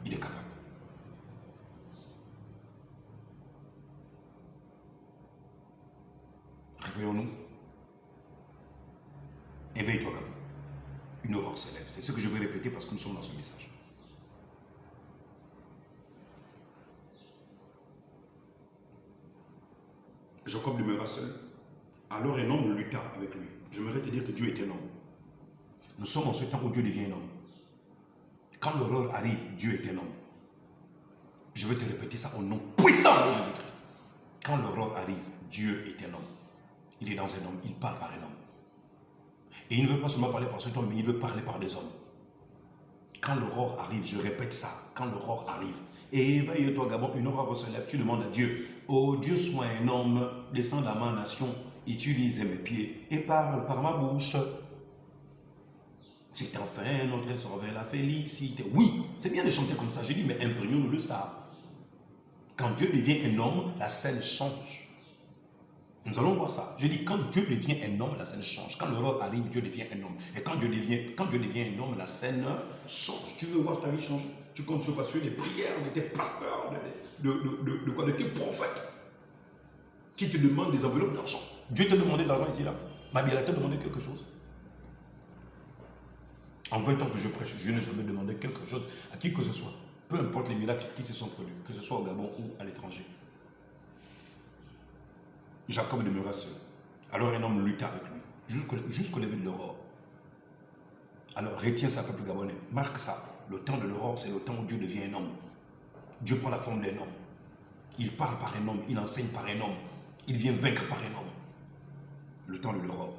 Il est capable. Réveillons-nous. Éveille-toi, Gabon. Une aurore se lève. C'est ce que je vais répéter parce que nous sommes dans ce message. Jacob demeura seul. Alors un homme lutta avec lui. J'aimerais te dire que Dieu est un homme. Nous sommes en ce temps où Dieu devient un homme. Quand l'aurore arrive, Dieu est un homme. Je vais te répéter ça au nom puissant de Jésus-Christ. Quand l'aurore arrive, Dieu est un homme. Il est dans un homme, il parle par un homme. Et il ne veut pas seulement parler par cet homme, mais il veut parler par des hommes. Quand l'aurore arrive, je répète ça, quand l'aurore arrive, éveille-toi Gabon, une aurore se lève, tu demandes à Dieu, oh Dieu sois un homme, descends dans ma nation, utilise mes pieds et parle par ma bouche. C'est enfin notre sauveur la félicité. Oui, c'est bien de chanter comme ça. J'ai dit, mais imprégnons-nous de ça. Quand Dieu devient un homme, la scène change. Nous allons voir ça. Je dis, quand Dieu devient un homme, la scène change. Quand l'aurore arrive, Dieu devient un homme. Et quand Dieu devient un homme, la scène change. Tu veux voir ta vie changer? Tu comptes sur quoi? Sur les prières de tes pasteurs, de tes prophètes qui te demandent des enveloppes d'argent. Dieu t'a demandé de l'argent ici, là. Ma Bible t'a demandé quelque chose. En 20 ans que je prêche, je n'ai jamais demandé quelque chose à qui que ce soit. Peu importe les miracles qui se sont produits, que ce soit au Gabon ou à l'étranger. Jacob demeura seul. Alors un homme lutta avec lui, jusqu'au lever de l'aurore. Alors retiens ça, peuple gabonais, marque ça. Le temps de l'aurore, c'est le temps où Dieu devient un homme. Dieu prend la forme d'un homme. Il parle par un homme, il enseigne par un homme. Il vient vaincre par un homme. Le temps de l'aurore.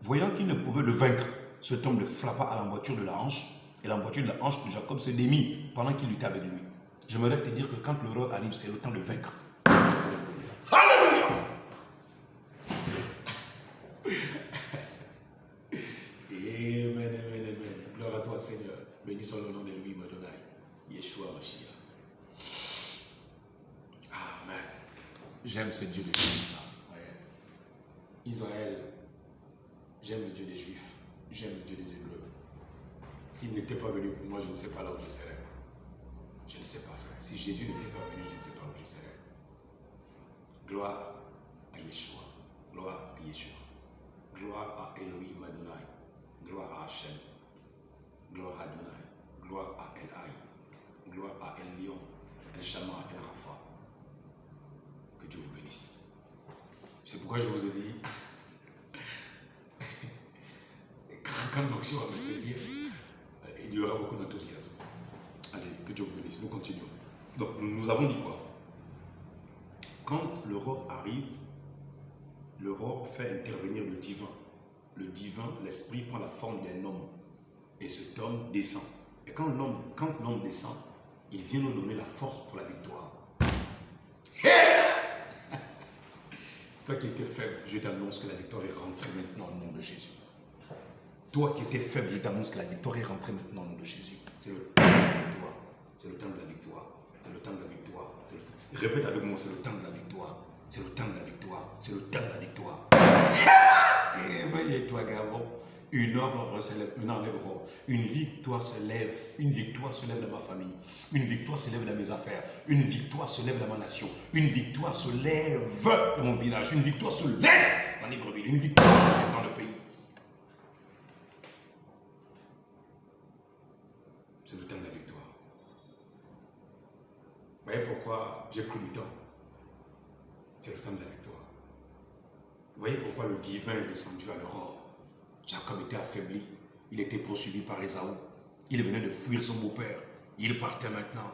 Voyant qu'il ne pouvait le vaincre, cet homme le frappa à l'emboîture de la hanche, et l'emboîture de la hanche de Jacob se démit pendant qu'il luttait avec lui. J'aimerais te dire que quand l'aurore arrive, c'est le temps de vaincre. Alléluia! Amen, amen, amen. Gloire à toi, Seigneur. Béni soit le nom de lui, Madonai. Yeshua Mashiach. Amen. J'aime ce Dieu des Juifs là. Ouais. Israël, j'aime le Dieu des Juifs. J'aime le Dieu des Hébreux. S'il n'était pas venu pour moi, je ne sais pas là où je serais. Je ne sais pas, frère. Si Jésus n'était pas venu, je ne sais pas où je serais. Gloire à Yeshua. Gloire à Yeshua. Gloire à Elohim Adonai. Gloire à Hachem. Gloire à Adonai. Gloire à El Haï. Gloire à El Lion. El Shama, El Rafa. Que Dieu vous bénisse. C'est pourquoi je vous ai dit, quand l'onction va me servir, il y aura beaucoup d'enthousiasme. Allez, que Dieu vous bénisse. Nous continuons. Donc, nous avons dit quoi? Quand l'aurore arrive, l'aurore fait intervenir le divin. Le divin, l'esprit, prend la forme d'un homme. Et cet homme descend. Et quand l'homme descend, il vient nous donner la force pour la victoire. Toi qui étais faible, je t'annonce que la victoire est rentrée maintenant au nom de Jésus. Toi qui étais faible, je t'annonce que la victoire est rentrée maintenant au nom de Jésus. C'est le temps de la victoire. C'est le temps de la victoire. C'est le temps de la victoire. Répète avec moi, c'est le temps de la victoire. C'est le temps de la victoire. C'est le temps de la victoire. Éveille-toi, Gabon. Une ordre se lève. Maintenant, une victoire se lève. Une victoire se lève dans ma famille. Une victoire se lève dans mes affaires. Une victoire se lève dans ma nation. Une victoire se lève dans mon village. Une victoire se lève dans Libreville. Une victoire se lève dans le pays. C'est le temps de la victoire. Vous voyez pourquoi j'ai pris du temps? C'est le temps de la victoire. Vous voyez pourquoi le divin est descendu à l'aurore? Jacob était affaibli. Il était poursuivi par Ésaü. Il venait de fuir son beau-père. Il partait maintenant.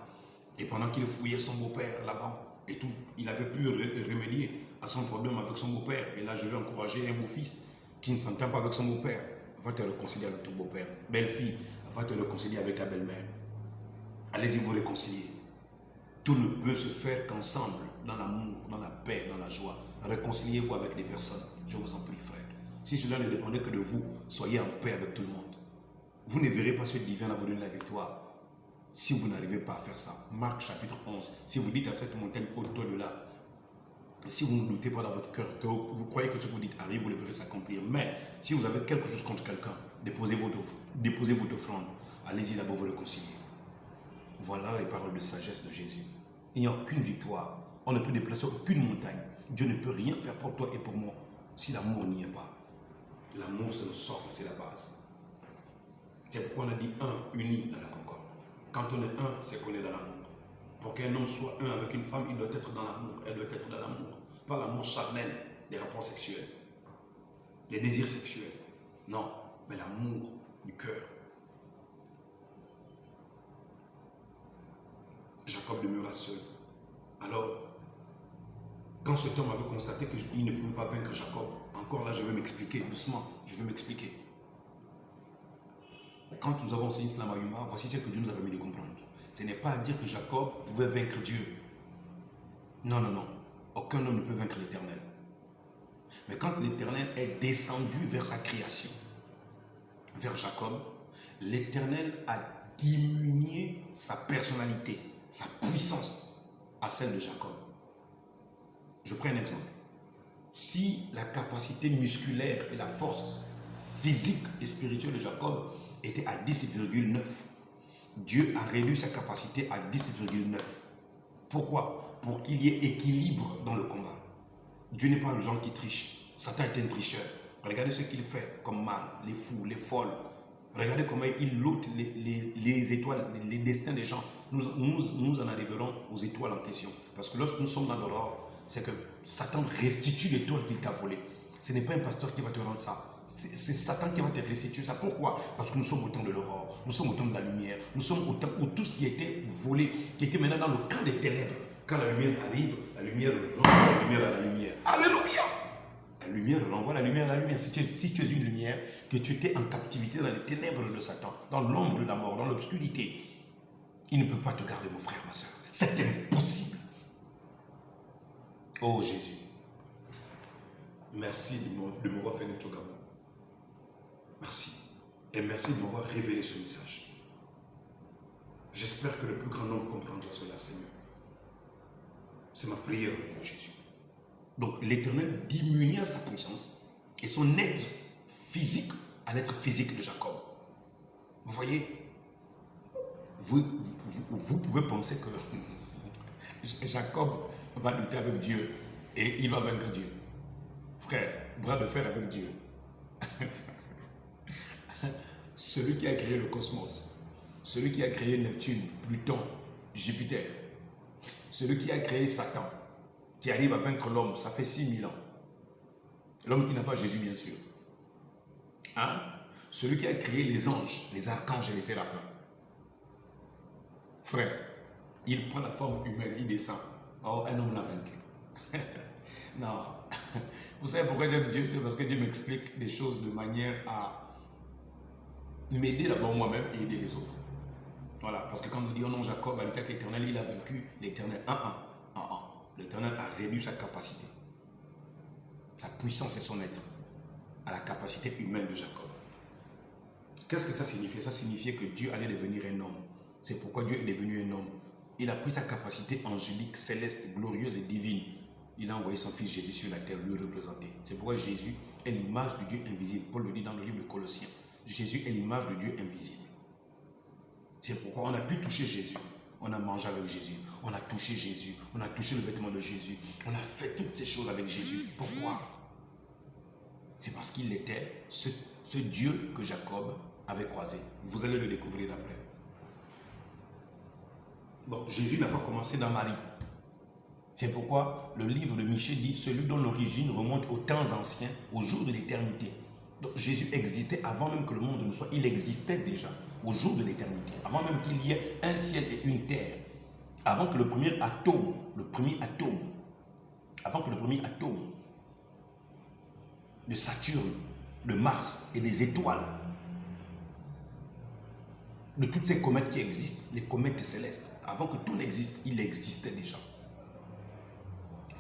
Et pendant qu'il fouillait son beau-père là-bas et tout, il avait pu remédier à son problème avec son beau-père. Et là, je vais encourager un beau-fils qui ne s'entend pas avec son beau-père. Va te réconcilier avec ton beau-père. Belle-fille, va te réconcilier avec ta belle-mère. Allez-y vous réconcilier. Tout ne peut se faire qu'ensemble, dans l'amour, dans la paix, dans la joie. Réconciliez-vous avec les personnes. Je vous en prie, frère. Si cela ne dépendait que de vous, soyez en paix avec tout le monde. Vous ne verrez pas ce divin à vous donner la victoire si vous n'arrivez pas à faire ça. Marc chapitre 11. Si vous dites à cette montagne, ôte-toi de là. Si vous ne doutez pas dans votre cœur, que vous croyez que ce que vous dites arrive, vous le verrez s'accomplir. Mais si vous avez quelque chose contre quelqu'un, déposez votre offrande. Allez-y d'abord vous réconcilier. Voilà les paroles de sagesse de Jésus. Il n'y a aucune victoire. On ne peut déplacer aucune montagne. Dieu ne peut rien faire pour toi et pour moi si l'amour n'y est pas. L'amour, c'est le socle, c'est la base. C'est pourquoi on a dit un, uni dans la concorde. Quand on est un, c'est qu'on est dans l'amour. Pour qu'un homme soit un avec une femme, il doit être dans l'amour. Elle doit être dans l'amour. Pas l'amour charnel des rapports sexuels, des désirs sexuels. Non, mais l'amour du cœur. Jacob demeura seul. Alors, quand cet homme avait constaté qu'il ne pouvait pas vaincre Jacob, encore là, je vais m'expliquer, doucement, je vais m'expliquer. Quand nous avons enseigné cela à Mayuma, voici ce que Dieu nous a permis de comprendre. Ce n'est pas à dire que Jacob pouvait vaincre Dieu. Non, non, non. Aucun homme ne peut vaincre l'Éternel. Mais quand l'Éternel est descendu vers sa création, vers Jacob, l'Éternel a diminué sa personnalité, sa puissance à celle de Jacob. Je prends un exemple. Si la capacité musculaire et la force physique et spirituelle de Jacob était à 10,9, Dieu a réduit sa capacité à 10,9. Pourquoi? Pour qu'il y ait équilibre dans le combat. Dieu n'est pas le genre qui triche. Satan est un tricheur. Regardez ce qu'il fait comme mal, les fous, les folles. Regardez comment il lote les étoiles, les destins des gens. Nous en arriverons aux étoiles en question. Parce que lorsque nous sommes dans l'aurore, c'est que Satan restitue l'étoile qu'il t'a volée. Ce n'est pas un pasteur qui va te rendre ça. C'est Satan qui va te restituer ça. Pourquoi? Parce que nous sommes au temps de l'aurore, nous sommes au temps de la lumière, nous sommes au temps où tout ce qui était volé, qui était maintenant dans le camp des ténèbres, quand la lumière arrive, la lumière renvoie la lumière à la lumière. Alléluia! La lumière renvoie la lumière à la lumière. Si tu es une lumière, que tu étais en captivité dans les ténèbres de Satan, dans l'ombre de la mort, dans l'obscurité, ils ne peuvent pas te garder, mon frère, ma soeur. C'est impossible. Oh Jésus, merci de m'avoir fait naître au Gabon. Merci. Et merci de m'avoir révélé ce message. J'espère que le plus grand nombre comprendra cela, Seigneur. C'est ma prière, mon Jésus. Donc l'Éternel diminua sa puissance et son être physique à l'être physique de Jacob. Vous voyez, vous pouvez penser que Jacob va lutter avec Dieu et il va vaincre Dieu. Frère, bras de fer avec Dieu. Celui qui a créé le cosmos, celui qui a créé Neptune, Pluton, Jupiter, celui qui a créé Satan, qui arrive à vaincre l'homme, ça fait 6000 ans. L'homme qui n'a pas Jésus, bien sûr. Hein? Celui qui a créé les anges, les archanges et les séraphins. Frère, il prend la forme humaine, il descend. Oh, un homme l'a vaincu. Non. Vous savez pourquoi j'aime Dieu? C'est parce que Dieu m'explique des choses de manière à m'aider d'abord moi-même et aider les autres. Voilà, parce que quand on dit, oh non, Jacob a lutté avec l'Éternel, il a vaincu l'Éternel. L'Éternel a réduit sa capacité, sa puissance et son être à la capacité humaine de Jacob. Qu'est-ce que ça signifiait? Ça signifiait que Dieu allait devenir un homme. C'est pourquoi Dieu est devenu un homme. Il a pris sa capacité angélique, céleste, glorieuse et divine. Il a envoyé son fils Jésus sur la terre, lui représenter. C'est pourquoi Jésus est l'image de Dieu invisible. Paul le dit dans le livre de Colossiens. Jésus est l'image de Dieu invisible. C'est pourquoi on a pu toucher Jésus. On a mangé avec Jésus. On a touché Jésus. On a touché le vêtement de Jésus. On a fait toutes ces choses avec Jésus. Pourquoi? C'est parce qu'il était ce Dieu que Jacob avait croisé. Vous allez le découvrir après. Donc Jésus n'a pas commencé dans Marie. C'est pourquoi le livre de Michée dit, celui dont l'origine remonte aux temps anciens, au jour de l'éternité. Donc Jésus existait avant même que le monde ne soit. Il existait déjà au jour de l'éternité, avant même qu'il y ait un ciel et une terre, avant que le premier atome de Saturne, de Mars et des étoiles, de toutes ces comètes qui existent, les comètes célestes, avant que tout n'existe, il existait déjà.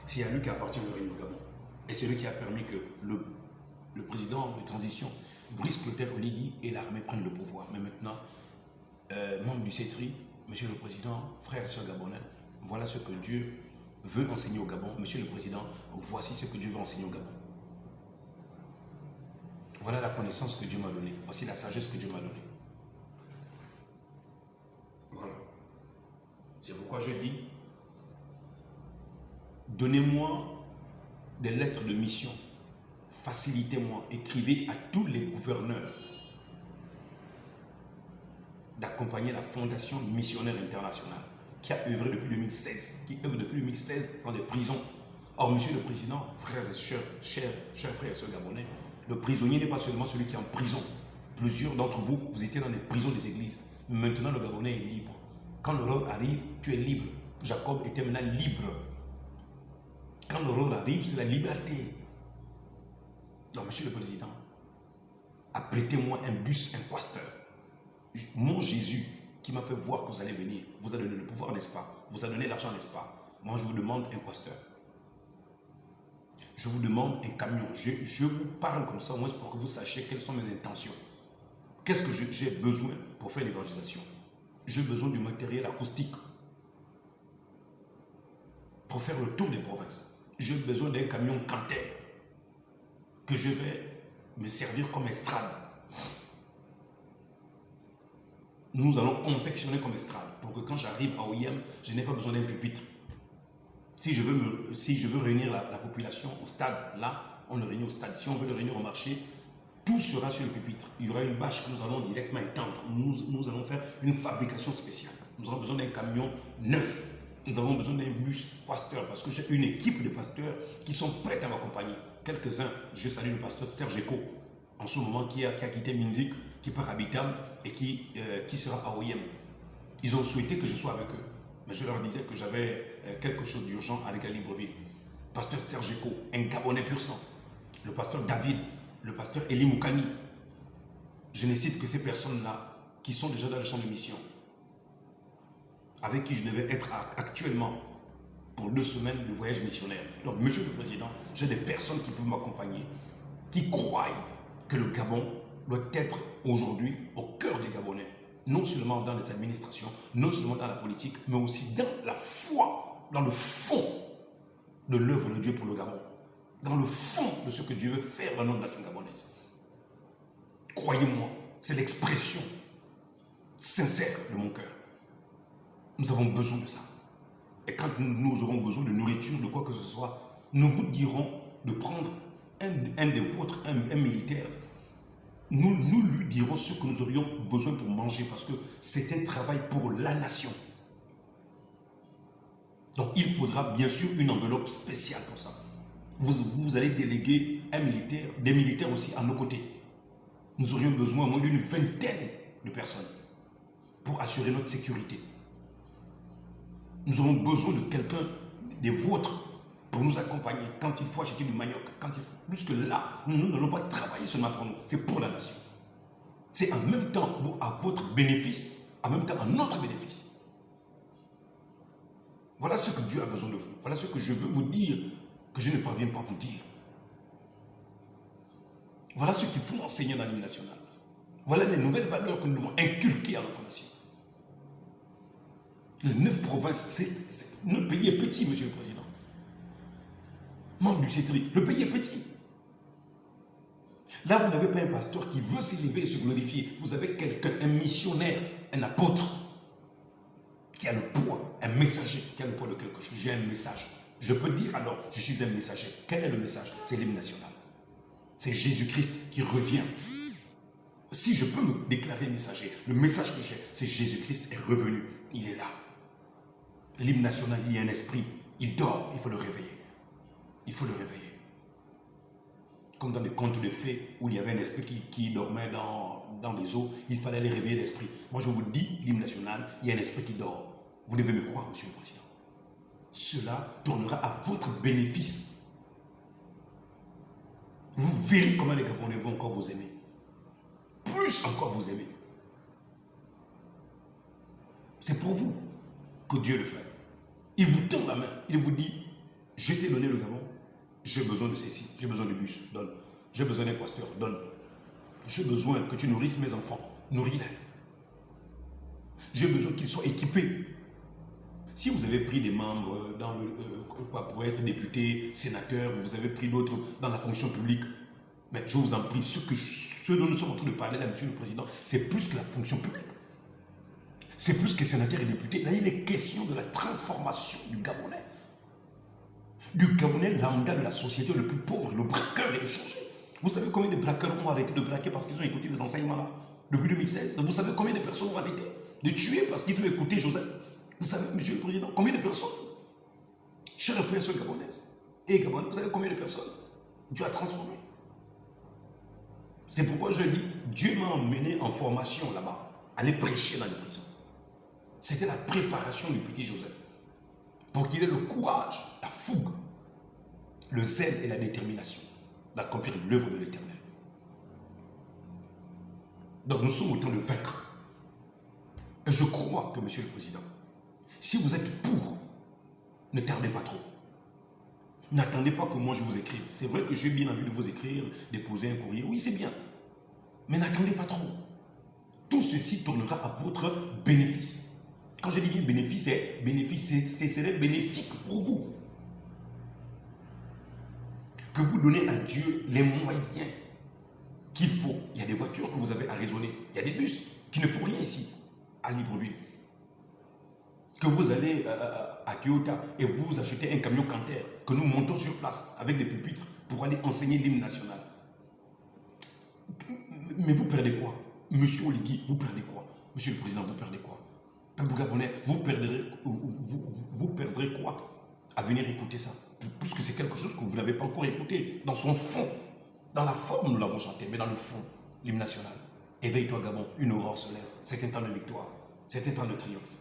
C'est à lui qu'appartient le règne au Gabon. Et c'est lui qui a permis que le président de transition, Brice Clotaire Oligui, et l'armée prennent le pouvoir. Mais maintenant, membre du CETRI, monsieur le président, frères et sœurs gabonais, voilà ce que Dieu veut enseigner au Gabon. Monsieur le président, voici ce que Dieu veut enseigner au Gabon. Voilà la connaissance que Dieu m'a donnée. Voici la sagesse que Dieu m'a donnée. Voilà. C'est pourquoi je dis, donnez-moi des lettres de mission. Facilitez-moi, écrivez à tous les gouverneurs d'accompagner la Fondation Missionnaire Internationale qui a œuvré depuis 2016, qui œuvre depuis 2016 dans des prisons. Or, monsieur le président, frères et chers frères et sœurs gabonais, le prisonnier n'est pas seulement celui qui est en prison. Plusieurs d'entre vous, vous étiez dans les prisons des églises. Mais maintenant, le Gabonais est libre. Quand l'aurore arrive, tu es libre. Jacob était maintenant libre. Quand l'aurore arrive, c'est la liberté. Donc, monsieur le président, apprêtez-moi un bus, un pasteur. Mon Jésus, qui m'a fait voir que vous allez venir, vous a donné le pouvoir, n'est-ce pas? Vous a donné l'argent, n'est-ce pas? Moi, je vous demande un pasteur. Je vous demande un camion. Je vous parle comme ça, au moins pour que vous sachiez quelles sont mes intentions. Qu'est-ce que j'ai besoin pour faire l'évangélisation? J'ai besoin du matériel acoustique pour faire le tour des provinces. J'ai besoin d'un camion canter que je vais me servir comme estrade. Nous allons confectionner comme estrade pour que quand j'arrive à Oyem, je n'ai pas besoin d'un pupitre. Si je veux réunir la population au stade, là, on le réunit au stade. Si on veut le réunir au marché, tout sera sur le pupitre. Il y aura une bâche que nous allons directement étendre. Nous allons faire une fabrication spéciale. Nous aurons besoin d'un camion neuf Nous avons besoin d'un bus pasteur parce que j'ai une équipe de pasteurs qui sont prêts à m'accompagner. Quelques-uns, je salue le pasteur Serge Eko, en ce moment qui a quitté Minzik, qui part à Bitam et qui sera à OIM. Ils ont souhaité que je sois avec eux. Mais je leur disais que j'avais quelque chose d'urgent avec la Libreville. Pasteur Serge Eko, un Gabonais pur sang. Le pasteur David, le pasteur Eli Moukani. Je ne cite que ces personnes-là qui sont déjà dans le champ de mission, avec qui je devais être actuellement pour 2 semaines de voyage missionnaire. Donc, Monsieur le Président, j'ai des personnes qui peuvent m'accompagner, qui croient que le Gabon doit être aujourd'hui au cœur des Gabonais, non seulement dans les administrations, non seulement dans la politique, mais aussi dans la foi, dans le fond de l'œuvre de Dieu pour le Gabon, dans le fond de ce que Dieu veut faire dans notre nation gabonaise. Croyez-moi, c'est l'expression sincère de mon cœur. Nous avons besoin de ça. Et quand nous aurons besoin de nourriture, de quoi que ce soit, nous vous dirons de prendre un des vôtres, un militaire. Nous lui dirons ce que nous aurions besoin pour manger parce que c'est un travail pour la nation. Donc il faudra bien sûr une enveloppe spéciale pour ça. Vous allez déléguer un militaire, des militaires aussi à nos côtés. Nous aurions besoin au moins d'une 20aine de personnes pour assurer notre sécurité. Nous aurons besoin de quelqu'un, des vôtres, pour nous accompagner quand il faut acheter du manioc, quand il faut. Plus que là, nous n'allons pas travailler seulement pour nous, c'est pour la nation. C'est en même temps à votre bénéfice, en même temps à notre bénéfice. Voilà ce que Dieu a besoin de vous. Voilà ce que je veux vous dire, que je ne parviens pas à vous dire. Voilà ce qu'il faut enseigner dans l'hymne national. Voilà les nouvelles valeurs que nous devons inculquer à notre nation. Les 9 provinces, notre pays est petit, Monsieur le Président. Membre du CETRI, le pays est petit. Là, vous n'avez pas un pasteur qui veut s'élever et se glorifier. Vous avez quelqu'un, un missionnaire, un apôtre, qui a le poids, un messager, qui a le poids de quelque chose. J'ai un message. Je peux dire alors, je suis un messager. Quel est le message? C'est l'hymne national. C'est Jésus-Christ qui revient. Si je peux me déclarer messager, le message que j'ai, c'est Jésus-Christ est revenu. Il est là. L'hymne national, il y a un esprit. Il dort, il faut le réveiller. Il faut le réveiller. Comme dans les contes de fées où il y avait un esprit qui dormait dans les eaux, il fallait les réveiller l'esprit. Moi je vous dis, l'hymne national, il y a un esprit qui dort. Vous devez me croire, Monsieur le Président. Cela tournera à votre bénéfice. Vous verrez comment les Gabonais vont encore vous aimer. Plus encore vous aimer. C'est pour vous que Dieu le fait. Il vous tend la main, il vous dit, je t'ai donné le Gabon, j'ai besoin de ceci, j'ai besoin de bus, donne. J'ai besoin d'un pasteur, donne. J'ai besoin que tu nourrisses mes enfants, nourris-les. J'ai besoin qu'ils soient équipés. Si vous avez pris des membres pour être député, sénateur, vous avez pris d'autres dans la fonction publique, mais je vous en prie, ce dont nous sommes en train de parler là, Monsieur le Président, c'est plus que la fonction publique. C'est plus que sénateur et député. Là, il est question de la transformation du Gabonais. Du Gabonais lambda de la société le plus pauvre, le braqueur est changé. Vous savez combien de braqueurs ont arrêté de braquer parce qu'ils ont écouté les enseignements là depuis 2016? Vous savez combien de personnes ont arrêté de tuer parce qu'ils ont écouté Joseph? Vous savez, Monsieur le Président, combien de personnes? Chers frères et sœurs gabonaises et gabonais, vous savez combien de personnes Dieu a transformé? C'est pourquoi je dis, Dieu m'a emmené en formation là-bas, aller prêcher dans les prisons. C'était la préparation du petit Joseph. Pour qu'il ait le courage, la fougue, le zèle et la détermination d'accomplir l'œuvre de l'Éternel. Donc nous sommes au temps de vaincre. Et je crois que, Monsieur le Président, si vous êtes pour, ne tardez pas trop. N'attendez pas que moi je vous écrive. C'est vrai que j'ai bien envie de vous écrire, déposer un courrier. Oui, c'est bien. Mais n'attendez pas trop. Tout ceci tournera à votre bénéfice. Quand je dis bien bénéfice, c'est bénéfique pour vous. Que vous donnez à Dieu les moyens qu'il faut. Il y a des voitures que vous avez à raisonner. Il y a des bus qui ne font rien ici, à Libreville. Que vous allez à Kyoto et vous achetez un camion Canter que nous montons sur place avec des pupitres pour aller enseigner l'hymne national. Mais vous perdez quoi? Monsieur Oligui, vous perdez quoi? Monsieur le Président, vous perdez quoi? Peuple gabonais, vous perdrez quoi à venir écouter ça? Puisque c'est quelque chose que vous n'avez pas encore écouté. Dans son fond, dans la forme, nous l'avons chanté, mais dans le fond, l'hymne national. Éveille-toi Gabon, une aurore se lève. C'est un temps de victoire. C'est un temps de triomphe.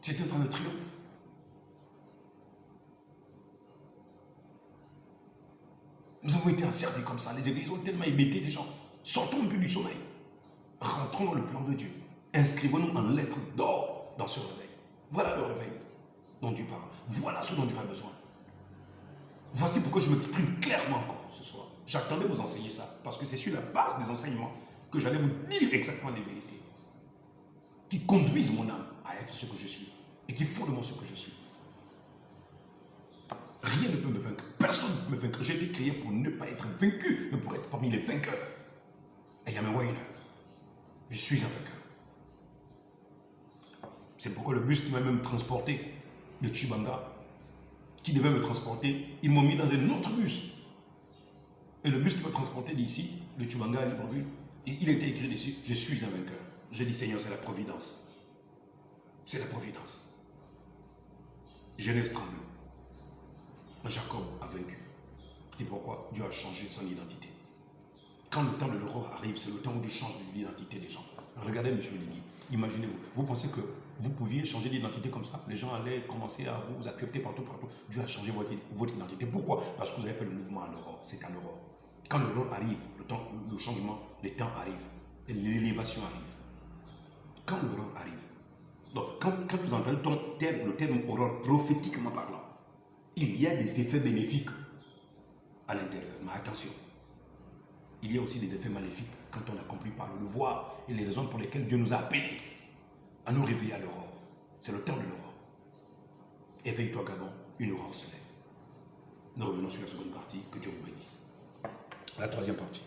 C'est un temps de triomphe. Nous avons été asservis comme ça. Les églises ont tellement hébété les gens. Sortons un peu du sommeil. Rentrons dans le plan de Dieu. Inscrivons-nous en lettres d'or dans ce réveil. Voilà le réveil dont Dieu parle. Voilà ce dont Dieu a besoin. Voici pourquoi je m'exprime clairement encore ce soir. J'attendais vous enseigner ça. Parce que c'est sur la base des enseignements que j'allais vous dire exactement les vérités. Qui conduisent mon âme à être ce que je suis. Et qui font de moi ce que je suis. Rien ne peut me vaincre. Personne ne peut me vaincre. J'ai été créé pour ne pas être vaincu, mais pour être parmi les vainqueurs. Et Yamewayna, je suis un vainqueur. C'est pourquoi le bus qui m'a même transporté de Chibanga, qui devait me transporter, ils m'ont mis dans un autre bus. Et le bus qui m'a transporté d'ici, de Chibanga à Libreville, il était écrit dessus, je suis un vainqueur. J'ai dit, Seigneur, c'est la providence. C'est la providence. Je laisse trembler. Jacob a vaincu. C'est pourquoi Dieu a changé son identité. Quand le temps de l'aurore arrive, c'est le temps où Dieu change l'identité des gens. Regardez M. Ligui, imaginez-vous, vous pensez que vous pouviez changer d'identité comme ça? Les gens allaient commencer à vous accepter partout. Dieu a changé votre identité. Pourquoi? Parce que vous avez fait le mouvement à l'aurore. C'est à l'aurore. Quand l'aurore arrive, le changement, le temps arrive. Et l'élévation arrive. Quand l'aurore arrive, donc quand vous entendez le terme aurore prophétiquement parlant, il y a des effets bénéfiques à l'intérieur. Mais attention, il y a aussi des effets maléfiques quand on accomplit par le voir et les raisons pour lesquelles Dieu nous a appelés à nous réveiller à l'aurore. C'est le temps de l'aurore. Éveille-toi Gabon, une aurore se lève. Nous revenons sur la seconde partie. Que Dieu vous bénisse. La troisième partie.